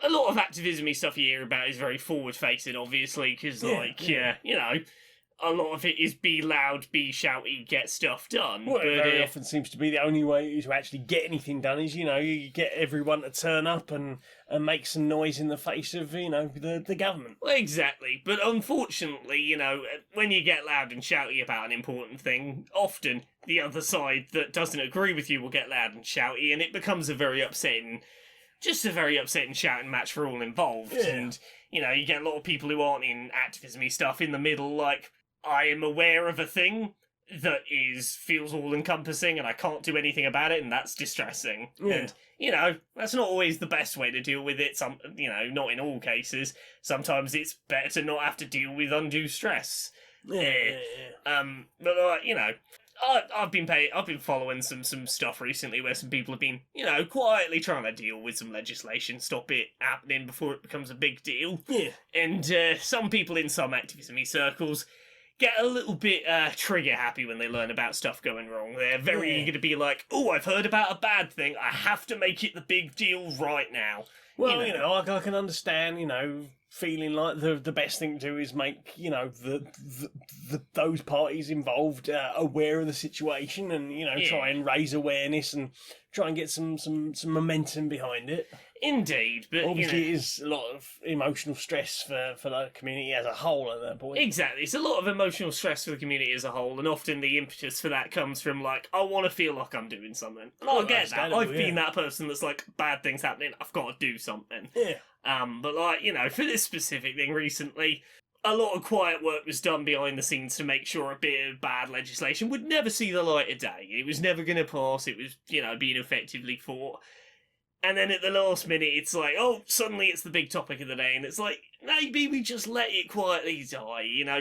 Speaker 1: a lot of activism-y stuff you hear about is very forward-facing, obviously, because, you know, a lot of it is be loud, be shouty, get stuff done.
Speaker 3: Well,
Speaker 1: but,
Speaker 3: it very often seems to be the only way to actually get anything done is, you know, you get everyone to turn up and make some noise in the face of, you know, the government.
Speaker 1: Well, exactly, but unfortunately, you know, when you get loud and shouty about an important thing, often the other side that doesn't agree with you will get loud and shouty, and it becomes a very upsetting shouting match for all involved.
Speaker 3: Yeah.
Speaker 1: And, you know, you get a lot of people who aren't in activism-y stuff in the middle, like, I am aware of a thing that feels all-encompassing and I can't do anything about it, and that's distressing.
Speaker 3: Yeah.
Speaker 1: And, you know, that's not always the best way to deal with it. You know, not in all cases. Sometimes it's better to not have to deal with undue stress.
Speaker 3: Yeah.
Speaker 1: But, you know, I've been following some stuff recently where some people have been, you know, quietly trying to deal with some legislation, stop it happening before it becomes a big deal.
Speaker 3: Yeah.
Speaker 1: And some people in some activism-y circles get a little bit trigger happy when they learn about stuff going wrong. They're very eager to be like, oh, I've heard about a bad thing, I have to make it the big deal right now.
Speaker 3: Well, you know, I can understand, you know, feeling like the best thing to do is make, you know, those parties involved aware of the situation and, you know, try and raise awareness and try and get some momentum behind it.
Speaker 1: Indeed, but
Speaker 3: obviously
Speaker 1: you know,
Speaker 3: it is a lot of emotional stress for the community as a whole at that point.
Speaker 1: Exactly, it's a lot of emotional stress for the community as a whole, and often the impetus for that comes from like, I want to feel like I'm doing something. And I get that. I've been that person that's like, bad things happening, I've got to do something.
Speaker 3: Yeah.
Speaker 1: But like, you know, for this specific thing recently, a lot of quiet work was done behind the scenes to make sure a bit of bad legislation would never see the light of day. It was never going to pass. It was, you know, being effectively fought. And then at the last minute, it's like, oh, suddenly it's the big topic of the day. And it's like, maybe we just let it quietly die. You know,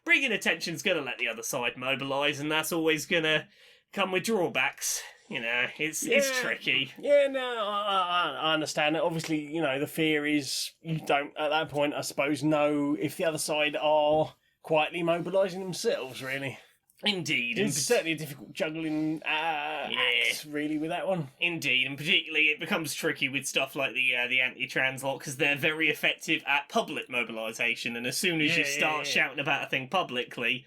Speaker 1: bringing attention's going to let the other side mobilise, and that's always going to come with drawbacks. You know, it's tricky.
Speaker 3: Yeah, no, I understand it. Obviously, you know, the fear is you don't, at that point, I suppose, know if the other side are quietly mobilising themselves, really.
Speaker 1: Indeed.
Speaker 3: It's certainly a difficult juggling act, really, with that one.
Speaker 1: Indeed, and particularly it becomes tricky with stuff like the anti-trans lot, because they're very effective at public mobilisation, and as soon as you start shouting about a thing publicly,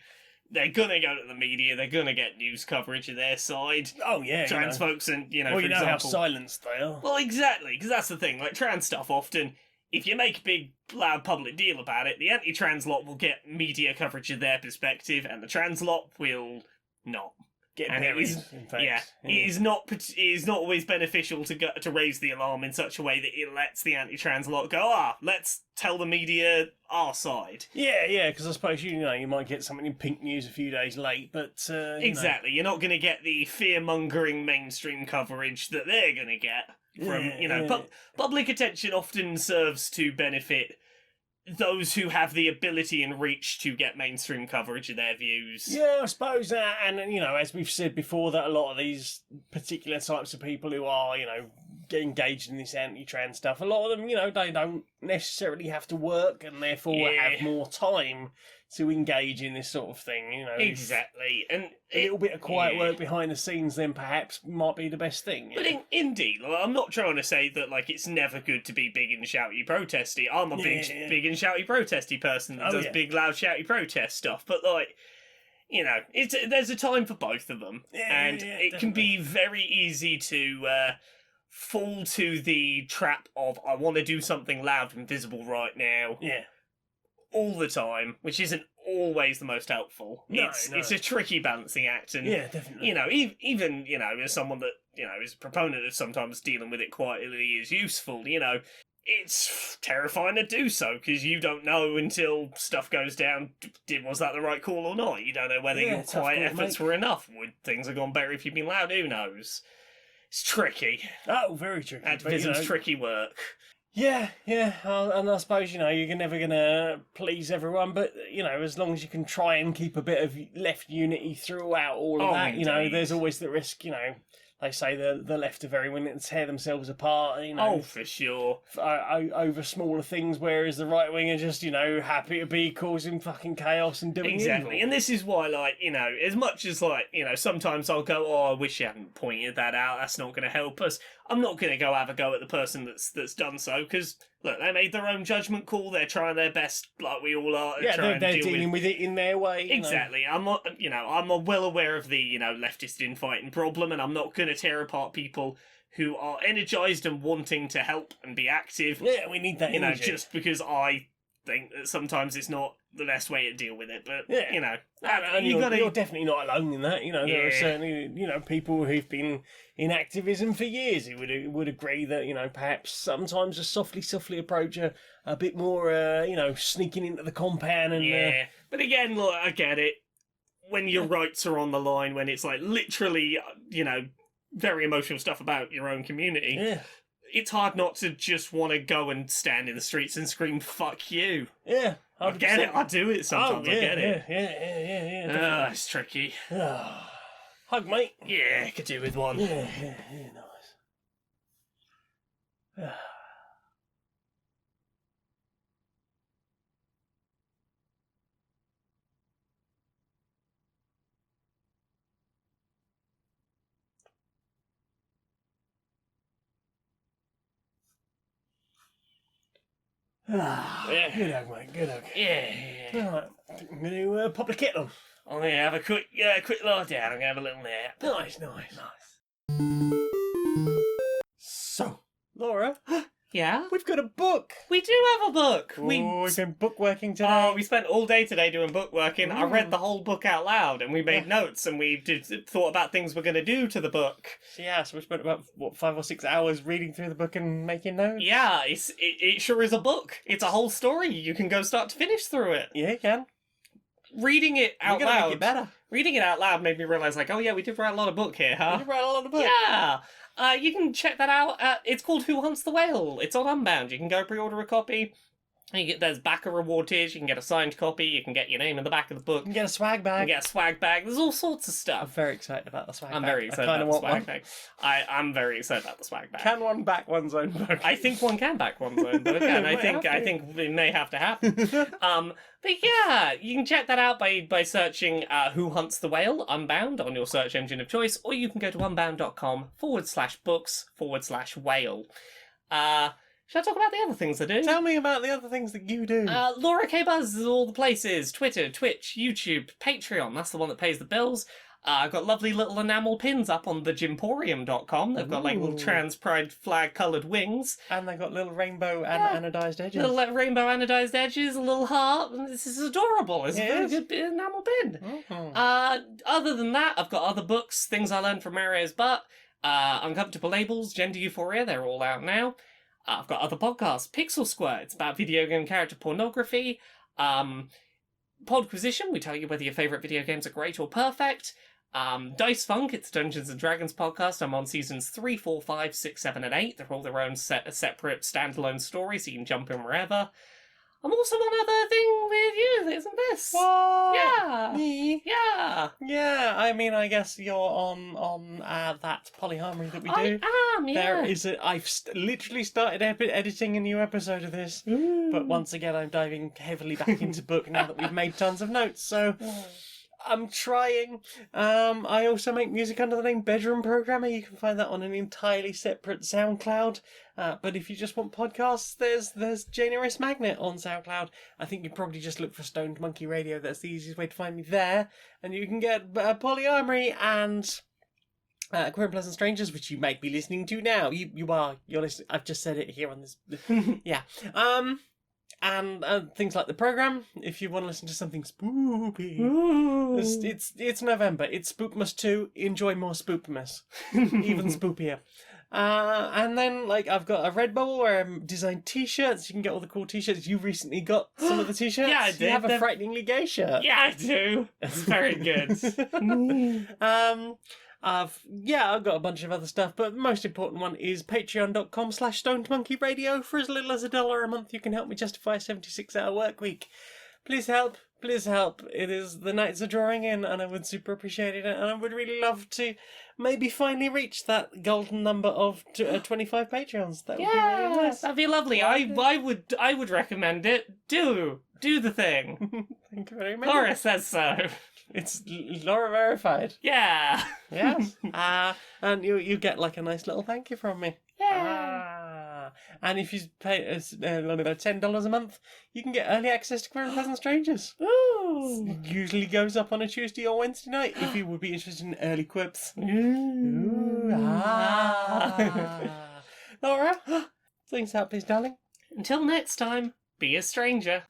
Speaker 1: they're gonna go to the media, they're gonna get news coverage of their side.
Speaker 3: Oh, yeah.
Speaker 1: Trans folks and, you know,
Speaker 3: well,
Speaker 1: for
Speaker 3: you know
Speaker 1: example,
Speaker 3: how silenced they are.
Speaker 1: Well, exactly, because that's the thing, like, trans stuff often, if you make a big, loud public deal about it, the anti-trans lot will get media coverage of their perspective, and the trans lot will not.
Speaker 3: Get
Speaker 1: and
Speaker 3: buried,
Speaker 1: in fact. It is not always beneficial to raise the alarm in such a way that it lets the anti-trans lot go, let's tell the media our side.
Speaker 3: Yeah, because I suppose, you know, you might get something in Pink News a few days late, but...
Speaker 1: exactly, you're not going to get the fear-mongering mainstream coverage that they're going to get from, public attention often serves to benefit those who have the ability and reach to get mainstream coverage of their views.
Speaker 3: Yeah, I suppose that, and, you know, as we've said before, that a lot of these particular types of people who are, you know, get engaged in this anti-trans stuff, a lot of them, you know, they don't necessarily have to work and therefore have more time to engage in this sort of thing, you know.
Speaker 1: Exactly. And
Speaker 3: a little bit of quiet work behind the scenes then perhaps might be the best thing.
Speaker 1: But indeed, like, I'm not trying to say that like it's never good to be big and shouty protesty. I'm a big and shouty protesty person that does big loud shouty protest stuff, but like, you know, there's a time for both of them. And it can be very easy to fall to the trap of I want to do something loud and visible right now.
Speaker 3: Yeah.
Speaker 1: All the time, which isn't always the most helpful.
Speaker 3: No.
Speaker 1: It's a tricky balancing act, and
Speaker 3: definitely.
Speaker 1: You know, even you know, as someone that you know is a proponent of sometimes dealing with it quietly is useful. You know, it's terrifying to do so because you don't know until stuff goes down. Was that the right call or not? You don't know whether your quiet efforts were enough. Would things have gone better if you'd been loud? Who knows? It's tricky.
Speaker 3: Oh, very tricky.
Speaker 1: Activism's tricky work.
Speaker 3: Yeah, and I suppose, you know, you're never going to please everyone, but, you know, as long as you can try and keep a bit of left unity throughout all of that, you know, there's always the risk, you know, they say the left are very willing to tear themselves apart, you know.
Speaker 1: Oh, for sure.
Speaker 3: Over smaller things, whereas the right wing are just, you know, happy to be causing fucking chaos and doing
Speaker 1: Exactly,
Speaker 3: evil.
Speaker 1: and this is why, like, you know, as much as, like, you know, sometimes I'll go, oh, I wish you hadn't pointed that out, that's not going to help us. I'm not going to go have a go at the person that's done so, because, look, they made their own judgment call, they're trying their best, like we all are, to
Speaker 3: Yeah,
Speaker 1: try and
Speaker 3: they're
Speaker 1: deal
Speaker 3: dealing with it in their way. You
Speaker 1: Exactly. I'm not, you know, I'm well aware of the, you know, leftist infighting problem, and I'm not going to tear apart people who are energized and wanting to help and be active.
Speaker 3: know. Yeah, we need that
Speaker 1: You know,
Speaker 3: energy.
Speaker 1: just because I think that sometimes it's not the best way to deal with it. But
Speaker 3: Yeah.
Speaker 1: you know,
Speaker 3: And
Speaker 1: you
Speaker 3: you're definitely not alone in that. You know, there are
Speaker 1: Yeah.
Speaker 3: certainly, you know, people who've been in activism for years who would agree that, you know, perhaps sometimes a softly approach a bit more, you know, sneaking into the compound and
Speaker 1: Yeah. But again, look, I get it. When your rights are on the line, when it's like literally, you know, very emotional stuff about your own community,
Speaker 3: yeah,
Speaker 1: it's hard not to just want to go and stand in the streets and scream "fuck you."
Speaker 3: yeah.
Speaker 1: I get it.
Speaker 3: 100%.
Speaker 1: I do it sometimes.
Speaker 3: Oh, yeah,
Speaker 1: I get it.
Speaker 3: Yeah.
Speaker 1: It's tricky.
Speaker 3: definitely. Hug, mate.
Speaker 1: Yeah, could do with one.
Speaker 3: Yeah, nice.
Speaker 1: Yeah.
Speaker 3: Good hug, mate. Good hug.
Speaker 1: Yeah.
Speaker 3: Alright, I'm going to pop the kettle on.
Speaker 1: I'm gonna have a quick lie down. I'm gonna have a little nap.
Speaker 3: Nice. So, Laura,
Speaker 1: Yeah,
Speaker 3: we've got a book.
Speaker 1: we do have a book.
Speaker 3: We've been bookworking today.
Speaker 1: We spent all day today doing bookworking. I read the whole book out loud, and we made notes, and we thought about things we're gonna do to the book.
Speaker 3: So we spent about 5 or 6 hours reading through the book and making notes.
Speaker 1: Yeah, it sure is a book. It's a whole story. You can go start to finish through it.
Speaker 3: Yeah, you can.
Speaker 1: Reading it out
Speaker 3: We're gonna
Speaker 1: loud.
Speaker 3: make it better.
Speaker 1: Reading it out loud made me realise, like, oh yeah, we did write a lot of book here, huh?
Speaker 3: You read a lot of book.
Speaker 1: Yeah. You can check that out. It's called Who Hunts the Whale. It's on Unbound. You can go pre-order a copy. There's backer reward tiers. You can get a signed copy. You can get your name in the back of the book.
Speaker 3: You can get a swag
Speaker 1: You
Speaker 3: bag.
Speaker 1: can get a swag bag. There's all sorts of
Speaker 3: I'm
Speaker 1: stuff.
Speaker 3: very excited about the swag bag.
Speaker 1: I'm very excited
Speaker 3: I
Speaker 1: about the
Speaker 3: want
Speaker 1: swag
Speaker 3: one.
Speaker 1: bag. I'm very excited about the swag bag.
Speaker 3: Can one back one's own book?
Speaker 1: I think one can back one's own, but again, I
Speaker 3: Might have to.
Speaker 1: think it may have to happen. But yeah, you can check that out by searching Who Hunts the Whale, Unbound, on your search engine of choice, or you can go to unbound.com/books/whale. Should I talk about the other things I do?
Speaker 3: Tell me about the other things that you do.
Speaker 1: Laura K. Buzz is all the places. Twitter, Twitch, YouTube, Patreon. That's the one that pays the bills. I've got lovely little enamel pins up on thejimporium.com. They've got like little
Speaker 3: Ooh.
Speaker 1: trans pride flag coloured wings.
Speaker 3: And they got little rainbow and
Speaker 1: Yeah.
Speaker 3: anodized edges.
Speaker 1: Little rainbow anodized edges, a little heart. And this is adorable. It's a
Speaker 3: It
Speaker 1: very
Speaker 3: is.
Speaker 1: good enamel pin.
Speaker 3: Mhm.
Speaker 1: Other than that, I've got other books, things I learned from Mario's butt, Uncomfortable Labels, Gender Euphoria, they're all out now. I've got other podcasts, Pixel Squirt, it's about video game character pornography. Podquisition, we tell you whether your favourite video games are great or perfect. Dice Funk, it's Dungeons and Dragons podcast. I'm on seasons 3, 4, 5, 6, 7, and 8. They're all their own separate standalone stories, so you can jump in wherever. I'm also on other thing with you, isn't this?
Speaker 3: What?
Speaker 1: Yeah.
Speaker 3: Me?
Speaker 1: Yeah.
Speaker 3: Yeah, I mean, I guess you're on that polyharmony that we do.
Speaker 1: I am, yeah.
Speaker 3: There is I've literally started editing a new episode of this, but once again, I'm diving heavily back into book now that we've made tons of notes. So I'm trying. I also make music under the name Bedroom Programmer. You can find that on an entirely separate SoundCloud. But if you just want podcasts, there's Generous Magnet on SoundCloud. I think you probably just look for Stoned Monkey Radio. That's the easiest way to find me there. And you can get Polyamory and Queer and Pleasant Strangers, which you might be listening to now. You're listening. I've just said it here on this. Yeah. And things like the program. If you want to listen to something spoopy, it's November. It's Spoopmas 2. Enjoy more Spoopmas, even spoopier. And then I've got a Redbubble where I design T-shirts. You can get all the cool T-shirts. You recently got some of the T-shirts.
Speaker 1: Yeah, I did.
Speaker 3: You have a
Speaker 1: They're-
Speaker 3: frighteningly gay shirt.
Speaker 1: Yeah, I do. It's very good.
Speaker 3: I've got a bunch of other stuff, but the most important one is patreon.com/stonedmonkeyradio. For as little as $1 a month, you can help me justify a 76-hour work week. Please help.
Speaker 2: please help. The nights are drawing in, and I would super appreciate it, and I would really love to maybe finally reach that golden number of 25 Patreons. That would be really nice.
Speaker 1: That'd be lovely. I would recommend it. Do the thing.
Speaker 2: Thank you very much.
Speaker 1: Laura says so.
Speaker 2: It's Laura verified.
Speaker 1: Yeah.
Speaker 2: Yes. And you get like a nice little thank you from me.
Speaker 1: Yeah.
Speaker 2: And if you pay $10 a month, you can get early access to Queer and Pleasant Strangers.
Speaker 1: Ooh.
Speaker 2: It usually goes up on a Tuesday or Wednesday night if you would be interested in early quips. Laura, things out, please, darling.
Speaker 1: Until next time, be a stranger.